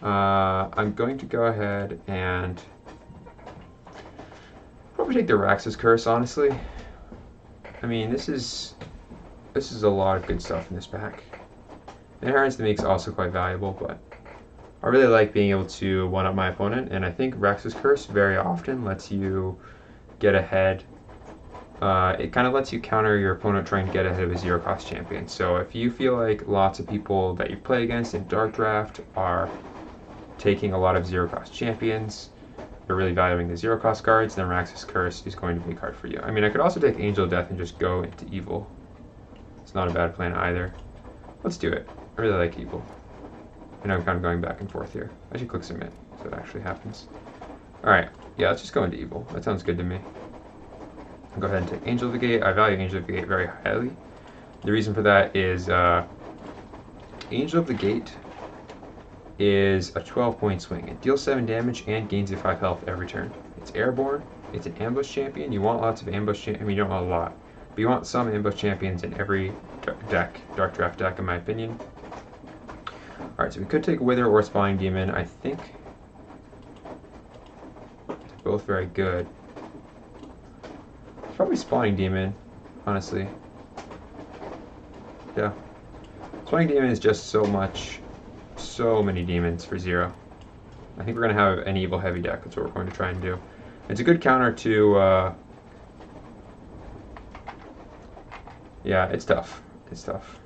I'm going to go ahead and... probably take the Raxus Curse, honestly. I mean, this is a lot of good stuff in this pack. Inheritance to me is also quite valuable, but I really like being able to one-up my opponent, and I think Raxus Curse very often lets you get ahead. It kind of lets you counter your opponent trying to get ahead of a zero-cost champion. So if you feel like lots of people that you play against in Dark Draft are taking a lot of zero-cost champions, you're really valuing the zero-cost cards, then Raxus Curse is going to be a card for you. I mean, I could also take Angel of Death and just go into Evil. It's not a bad plan either. Let's do it. I really like Evil. I know I'm kind of going back and forth here. I should click Submit so it actually happens. Alright, yeah, let's just go into Evil. That sounds good to me. I'll go ahead and take Angel of the Gate. I value Angel of the Gate very highly. The reason for that is Angel of the Gate is a 12-point swing. It deals 7 damage and gains you 5 health every turn. It's airborne. It's an ambush champion. You want lots of ambush champions. I mean, you don't want a lot, but you want some ambush champions in every deck, Dark Draft deck, in my opinion. Alright, so we could take Wither or Spawning Demon. I think they're both very good. Probably Spawning Demon, honestly. Yeah. Spawning Demon is just so many demons for 0. I think we're going to have an evil heavy deck. That's what we're going to try and do. It's a good counter to... yeah, it's tough. It's tough.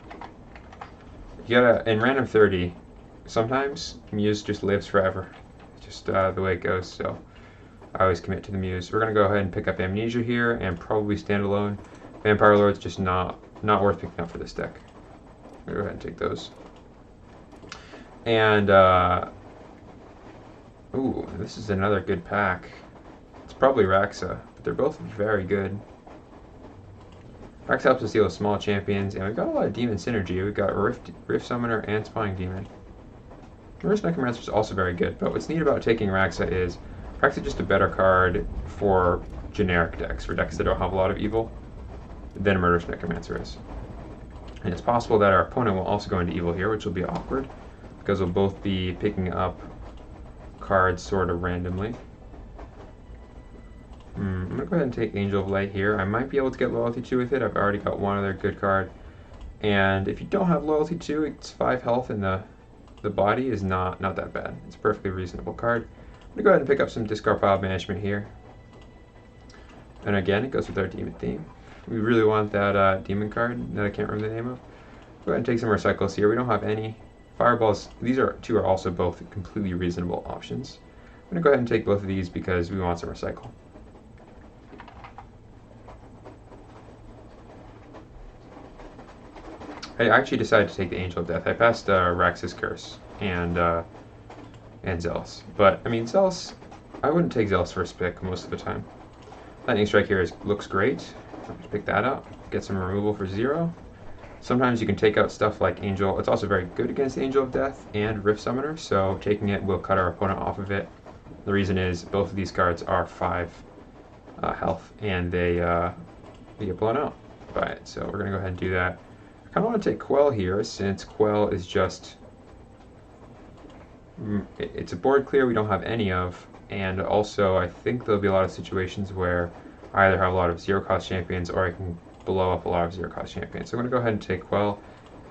You gotta... In random 30, sometimes Muse just lives forever. It's just the way it goes, so I always commit to the Muse. We're going to go ahead and pick up Amnesia here and probably Standalone. Vampire Lord's just not worth picking up for this deck. I'll go ahead and take those. And, ooh, this is another good pack. It's probably Raxa, but they're both very good. Raxa helps us deal with small champions, and we've got a lot of demon synergy. We've got Rift Summoner and Spawning Demon. Murderous Necromancer is also very good, but what's neat about taking Raxa is Raxa is just a better card for generic decks, for decks that don't have a lot of evil, than Murderous Necromancer is. And it's possible that our opponent will also go into evil here, which will be awkward, because we'll both be picking up cards sort of randomly. I'm going to go ahead and take Angel of Light here. I might be able to get Loyalty 2 with it. I've already got one other good card. And if you don't have Loyalty 2, it's 5 health in the body is not that bad. It's a perfectly reasonable card. I'm going to go ahead and pick up some Discard Pile Banishment here. And again, it goes with our Demon theme. We really want that Demon card that I can't remember the name of. Go ahead and take some Recycles here. We don't have any. Fireballs, these two are also both completely reasonable options. I'm going to go ahead and take both of these because we want some Recycle. I actually decided to take the Angel of Death. I passed Rax's Curse and Zealous. But, I mean, Zealous, I wouldn't take Zealous first pick most of the time. Lightning Strike here looks great. Pick that up. Get some removal for 0. Sometimes you can take out stuff like Angel. It's also very good against Angel of Death and Rift Summoner, so taking it will cut our opponent off of it. The reason is both of these cards are 5 health, and they get blown out by it. So we're going to go ahead and do that. I kind of want to take Quell here, since Quell is just... it's a board clear we don't have any of, and also I think there'll be a lot of situations where I either have a lot of 0-cost champions or I can blow up a lot of 0-cost champions. So I'm going to go ahead and take Quell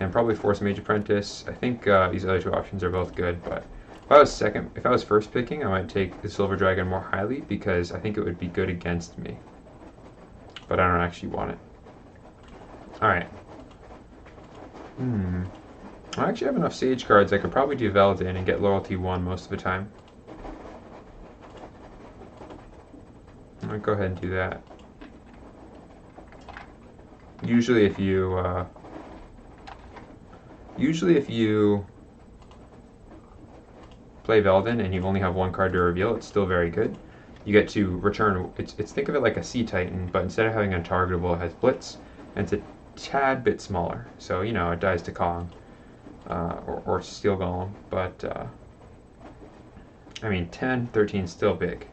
and probably force Mage Apprentice. I think these other 2 options are both good, but if I was first picking, I might take the Silver Dragon more highly because I think it would be good against me. But I don't actually want it. Alright. I actually have enough Sage cards. I could probably do Veldin and get Loyalty 1 most of the time. I'm going to go ahead and do that. Usually if you play Veldin and you only have 1 card to reveal, it's still very good. You get to return, think of it like a Sea Titan, but instead of having untargetable, it has Blitz, and it's a tad bit smaller. So, you know, it dies to Kong, or Steel Golem, but, I mean, 10, 13 is still big.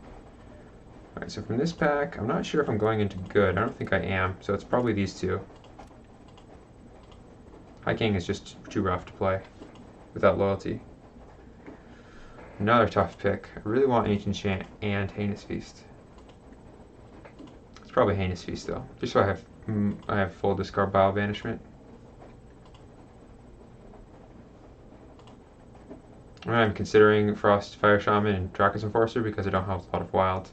Alright, so from this pack, I'm not sure if I'm going into good. I don't think I am, so it's probably these 2. High King is just too rough to play without Loyalty. Another tough pick. I really want Ancient Chant and Heinous Feast. It's probably Heinous Feast though, just so I have full Discard Pile Banishment. I'm considering Frost Fire Shaman and Drakus Enforcer because I don't have a lot of Wild.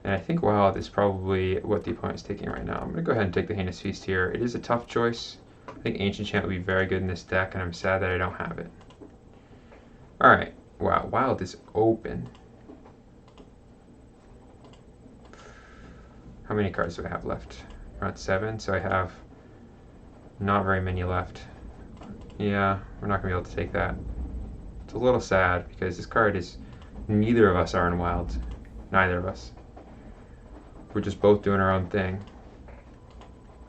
And I think Wild is probably what the opponent's taking right now. I'm going to go ahead and take the Heinous Feast here. It is a tough choice. I think Ancient Chant would be very good in this deck, and I'm sad that I don't have it. Alright. Wow, Wild is open. How many cards do I have left? Around 7, so I have not very many left. Yeah, we're not going to be able to take that. It's a little sad, because this card is... Neither of us are in Wild. Neither of us. We're just both doing our own thing.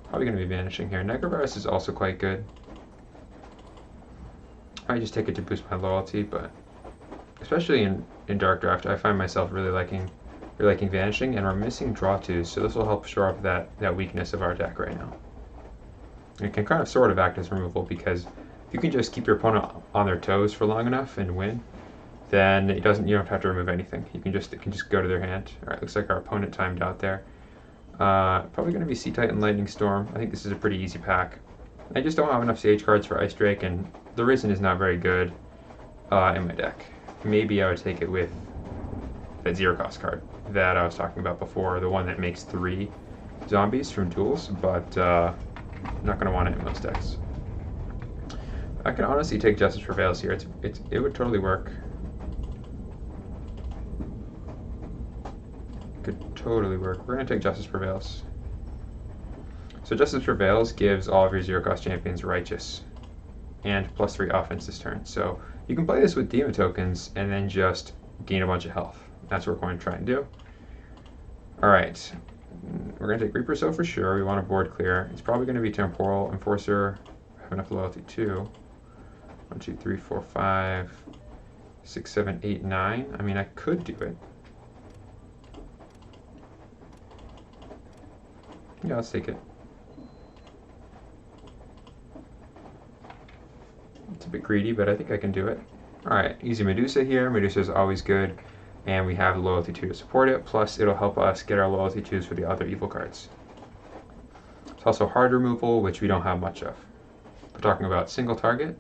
Probably going to be vanishing here. Necrovirus is also quite good. might just take it to boost my loyalty, but especially in Dark Draft, I find myself really liking Vanishing, and we're missing Draw 2, so this will help shore up that weakness of our deck right now. And it can kind of sort of act as removal, because if you can just keep your opponent on their toes for long enough and win, then you don't have to remove anything. It can just go to their hand. All right, looks like our opponent timed out there. Probably going to be Sea Titan Lightning Storm. I think this is a pretty easy pack. I just don't have enough Sage cards for Ice Drake, and the Risen is not very good in my deck. Maybe I would take it with that zero cost card that I was talking about before, the one that makes 3 zombies from duels, but I'm not going to want it in most decks. I can honestly take Justice Prevails here. It would totally work. Could totally work. We're going to take Justice Prevails. So Justice Prevails gives all of your zero cost champions Righteous and +3 offense this turn. So you can play this with Demon tokens and then just gain a bunch of health. That's what we're going to try and do. Alright, we're going to take Reaper Soul for sure. We want a board clear. It's probably going to be Temporal Enforcer. I have enough loyalty too. 1, 2, 3, 4, 5, 6, 7, 8, 9. I mean, I could do it. Yeah, let's take it. It's a bit greedy, but I think I can do it. Alright, easy Medusa here. Medusa is always good, and we have loyalty 2 to support it, plus it'll help us get our loyalty 2s for the other evil cards. It's also hard removal, which we don't have much of. We're talking about single target.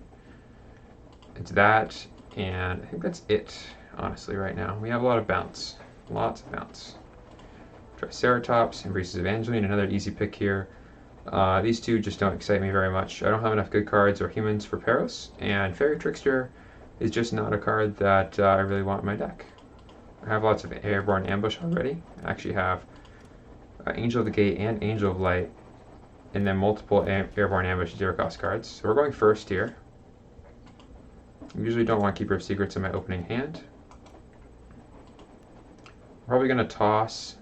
It's that, and I think that's it, honestly, right now. We have a lot of bounce. Lots of bounce. Triceratops, Embraces Evangeline, another easy pick here. These two just don't excite me very much. I don't have enough good cards or humans for Peros, and Fairy Trickster is just not a card that I really want in my deck. I have lots of Airborne Ambush already. I actually have Angel of the Gate and Angel of Light, and then multiple Airborne Ambush zero cost cards. So we're going first here. I usually don't want Keeper of Secrets in my opening hand. I'm probably going to toss...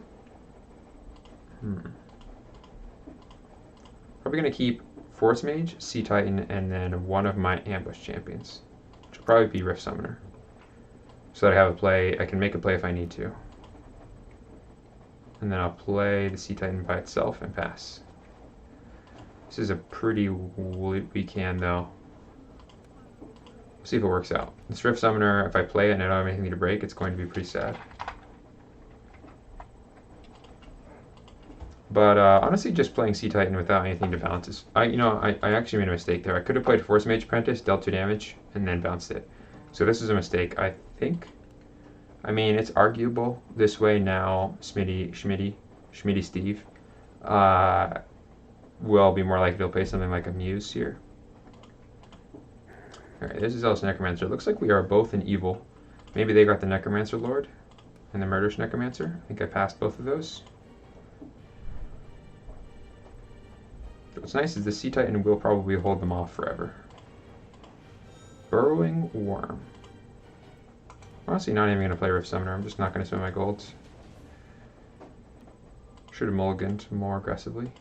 Probably going to keep Force Mage, Sea Titan, and then one of my Ambush champions, which will probably be Rift Summoner, so that I have a play. I can make a play if I need to. And then I'll play the Sea Titan by itself and pass. This is a pretty weak hand, though. We'll see if it works out. This Rift Summoner, if I play it and I don't have anything to break, it's going to be pretty sad. But honestly, just playing Sea Titan without anything to bounce is... I actually made a mistake there. I could have played Force Mage Apprentice, dealt 2 damage, and then bounced it. So this is a mistake, I think. I mean, it's arguable this way now. Schmitty Steve will be more likely to play something like a Muse here. Alright, this is Zealous Necromancer. It looks like we are both in evil. Maybe they got the Necromancer Lord and the Murderous Necromancer. I think I passed both of those. What's nice is the Sea Titan will probably hold them off forever. Burrowing Worm. Honestly, not even going to play Rift Summoner. I'm just not going to spend my golds. Should have mulliganed more aggressively.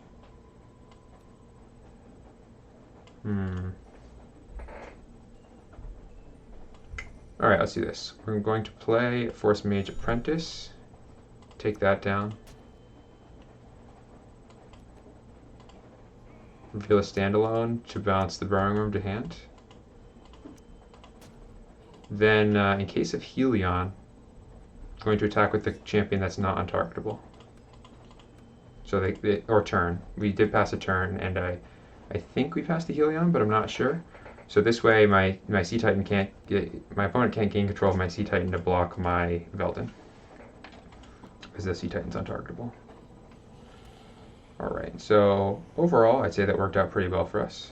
Alright, let's do this. We're going to play Force Mage Apprentice. Take that down. Reveal a standalone to bounce the Burrowing Worm to hand. Then, in case of Helion, I'm going to attack with the champion that's not untargetable. So or turn. We did pass a turn, and I think we passed the Helion, but I'm not sure. So this way, my Sea Titan my opponent can't gain control of my Sea Titan to block my Veldin, because the Sea Titan's untargetable. Alright, so overall, I'd say that worked out pretty well for us.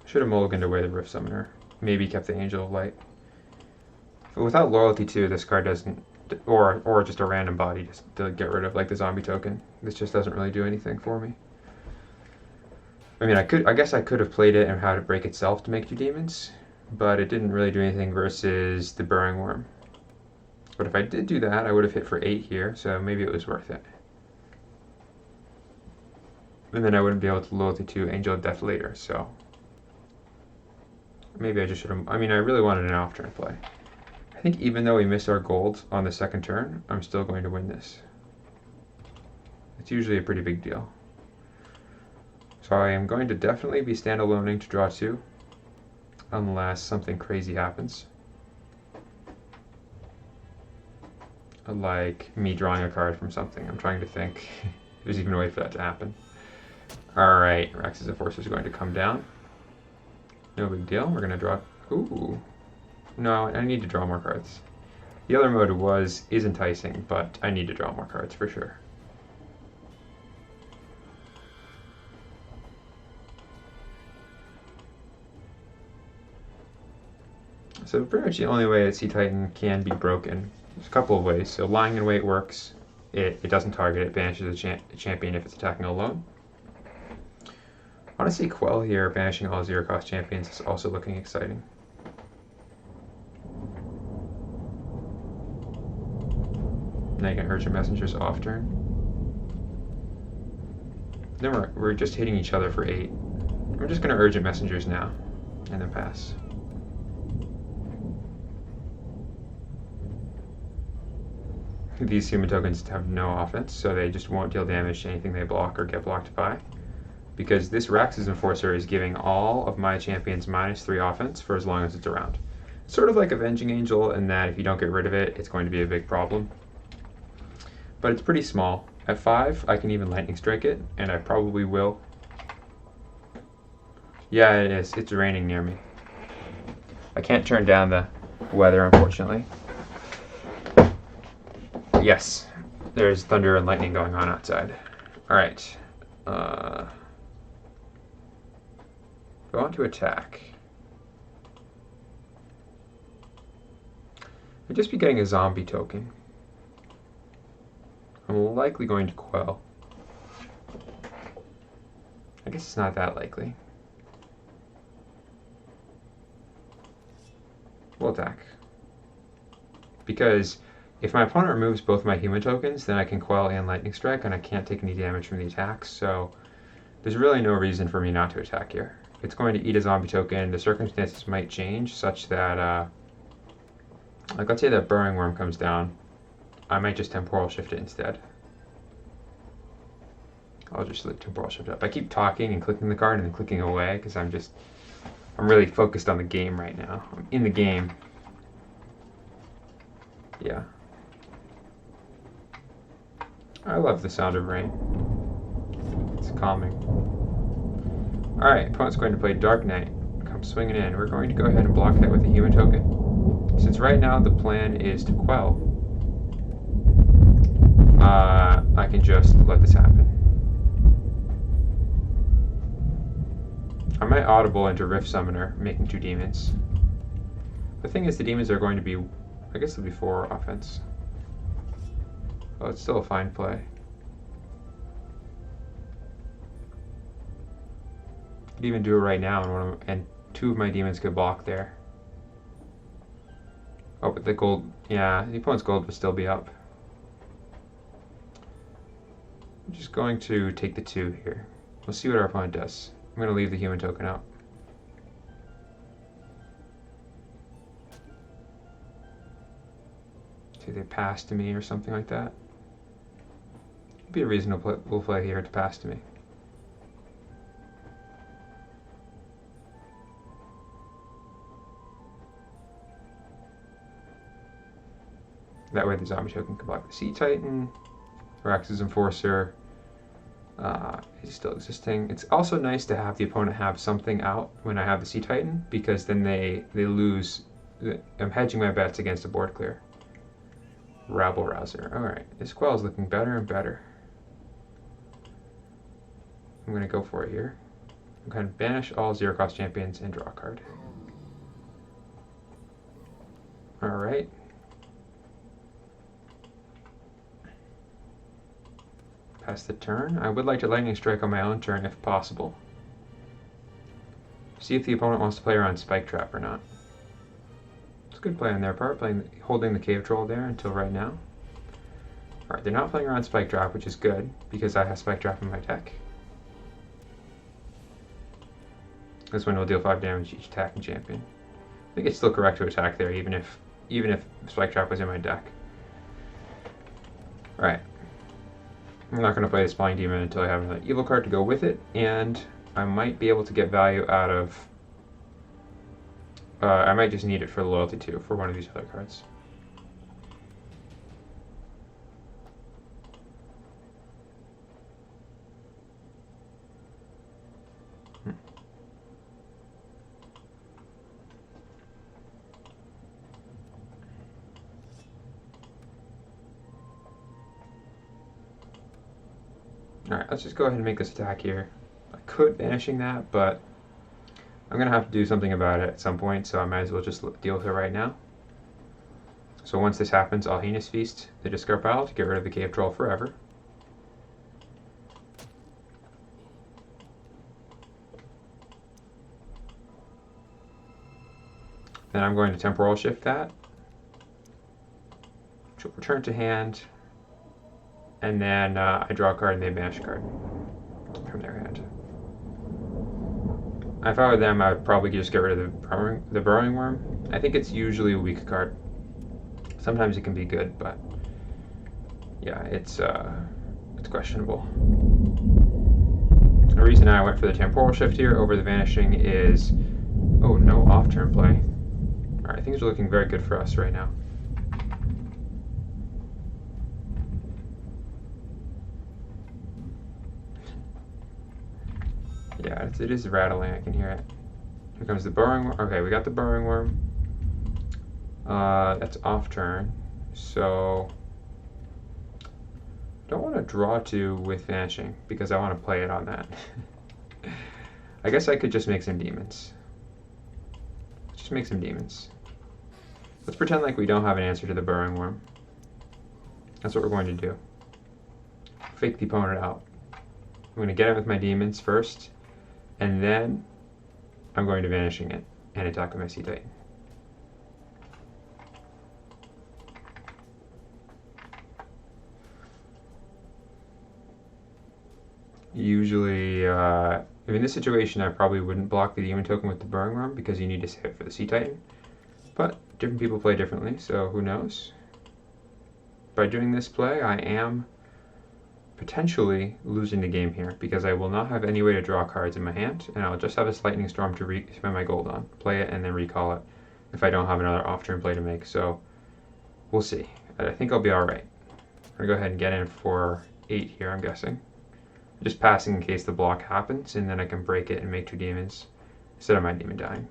Should have mulliganed away the Rift Summoner. Maybe kept the Angel of Light. But without Loyalty 2, this card doesn't... Or just a random body just to get rid of, like the zombie token. This just doesn't really do anything for me. I mean, I guess I could have played it and had it break itself to make 2 demons, but it didn't really do anything versus the Burrowing Worm. But if I did do that, I would have hit for 8 here, so maybe it was worth it. And then I wouldn't be able to load the 2 Angel of Death later, so maybe I just should have, I mean, I really wanted an off-turn play. I think even though we missed our gold on the second turn, I'm still going to win this. It's usually a pretty big deal. So I am going to definitely be standaloning to draw 2, unless something crazy happens. Like me drawing a card from something. I'm trying to think if there's even a way for that to happen. Alright, Rax's Enforcer is going to come down. No big deal. We're going to draw... Ooh. No, I need to draw more cards. The other mode is enticing, but I need to draw more cards for sure. So pretty much the only way that Sea Titan can be broken, there's a couple of ways. So lying in wait works. It doesn't target, it banishes a champion if it's attacking alone. Honestly, Quell here, banishing all 0-cost champions, is also looking exciting. Now you can Urgent Messengers off turn. Then we're just hitting each other for 8. I'm just going to Urgent Messengers now, and then pass. These human tokens have no offense, so they just won't deal damage to anything they block or get blocked by. Because this Rax's Enforcer is giving all of my champions -3 offense for as long as it's around. It's sort of like Avenging Angel in that if you don't get rid of it, it's going to be a big problem. But it's pretty small. At 5, I can even Lightning Strike it, and I probably will. Yeah, it is. It's raining near me. I can't turn down the weather, unfortunately. Yes, there's thunder and lightning going on outside. Alright. I want to attack. I'd just be getting a zombie token. I'm likely going to Quell. I guess it's not that likely. We'll attack. Because if my opponent removes both my human tokens, then I can Quell and Lightning Strike, and I can't take any damage from the attacks, so there's really no reason for me not to attack here. It's going to eat a zombie token. The circumstances might change such that, like let's say that Burrowing Worm comes down, I might just Temporal Shift it instead. I'll just Temporal Shift up. I keep talking and clicking the card and then clicking away because I'm really focused on the game right now. I'm in the game. Yeah. I love the sound of rain. It's calming. Alright, opponent's going to play Dark Knight. Come swinging in. We're going to go ahead and block that with a human token. Since right now the plan is to Quell, I can just let this happen. I might audible into Rift Summoner, making 2 demons. The thing is, the demons are going to be, I guess they'll be 4 offense. Well, it's still a fine play. Could even do it right now, and 2 of my demons could block there. Oh, but the gold, yeah, the opponent's gold would still be up. I'm just going to take the 2 here. We'll see what our opponent does. I'm going to leave the human token out. See, they pass to me or something like that. It'd be a reasonable play here to pass to me. That way the zombie token can block the Sea Titan. Rax's Enforcer is still existing. It's also nice to have the opponent have something out when I have the Sea Titan, because then they lose. I'm hedging my bets against a board clear. Rabble Rouser. Alright, this Quell is looking better and better. I'm going to go for it here. I'm going to banish all 0-cost champions and draw a card. Alright. Pass the turn. I would like to Lightning Strike on my own turn if possible. See if the opponent wants to play around Spike Trap or not. It's a good play on their part, holding the Cave Troll there until right now. Alright, they're not playing around Spike Trap, which is good, because I have Spike Trap in my deck. This one will deal 5 damage to each attacking champion. I think it's still correct to attack there, even if Spike Trap was in my deck. Alright. I'm not going to play this Flying Demon until I have another evil card to go with it, and I might be able to get value out of... I might just need it for the loyalty too, for one of these other cards. Alright, let's just go ahead and make this attack here. I could Banishing that, but I'm going to have to do something about it at some point, so I might as well just deal with it right now. So once this happens, I'll Heinous Feast the discard pile to get rid of the Cave Troll forever. Then I'm going to Temporal Shift that, which will return to hand, and then I draw a card and they banish a card from their hand. If I were them, I would probably just get rid of the Burrowing Worm. I think it's usually a weak card. Sometimes it can be good, but yeah, it's questionable. The reason I went for the Temporal Shift here over the Vanishing is, oh, no off-turn play. Alright, things are looking very good for us right now. Yeah, it is rattling, I can hear it. Here comes the Burrowing Worm. Okay, we got the Burrowing Worm. That's off turn, so I don't want to draw 2 with Vanishing because I want to play it on that. I guess I could just make some demons. Just make some demons. Let's pretend like we don't have an answer to the Burrowing Worm. That's what we're going to do. Fake the opponent out. I'm going to get it with my demons first, and then I'm going to Vanishing it and attack with my Sea Titan. Usually, in this situation, I probably wouldn't block the Demon Token with the Burrowing Worm because you need to save it for the Sea Titan. But different people play differently, so who knows? By doing this play, I am potentially losing the game here because I will not have any way to draw cards in my hand, and I'll just have this Lightning Storm to spend my gold on, play it, and then recall it if I don't have another off-turn play to make. So we'll see. I think I'll be alright. I'm going to go ahead and get in for 8 here, I'm guessing. Just passing in case the block happens, and then I can break it and make 2 demons instead of my demon dying.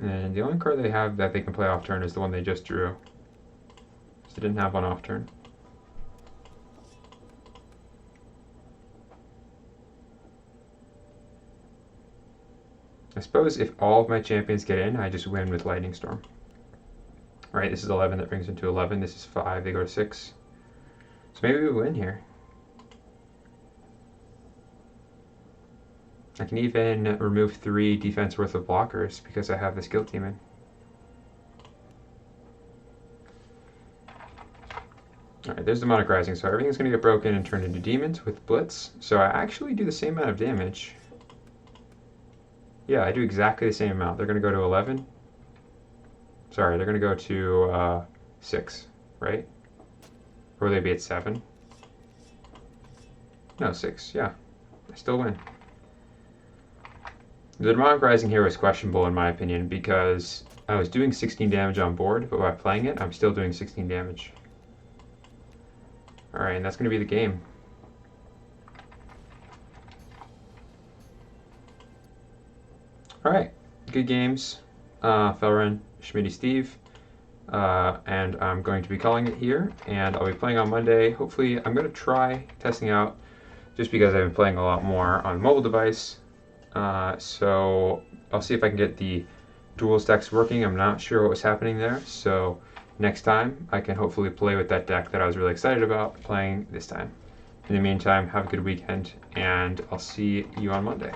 And the only card they have that they can play off turn is the one they just drew. So they didn't have one off turn. I suppose if all of my champions get in, I just win with Lightning Storm. Right, this is 11, that brings them to 11. This is 5, they go to 6. So maybe we win here. I can even remove 3 defense worth of blockers because I have this Guilt Demon. Alright, there's Demonic Rising, so everything's going to get broken and turned into demons with Blitz. So I actually do the same amount of damage. Yeah, I do exactly the same amount. They're going to go to 11. Sorry, they're going to go to 6, right? Or will they be at 7? No, 6, yeah. I still win. The Demonic Rising here was questionable in my opinion because I was doing 16 damage on board, but by playing it, I'm still doing 16 damage. Alright, and that's going to be the game. Alright, good games. Felren, Schmitty Steve. And I'm going to be calling it here, and I'll be playing on Monday. Hopefully, I'm going to try testing out, just because I've been playing a lot more on mobile device. So I'll see if I can get the dual stacks working. I'm not sure what was happening there, so next time I can hopefully play with that deck that I was really excited about playing this time. In the meantime, have a good weekend, and I'll see you on Monday.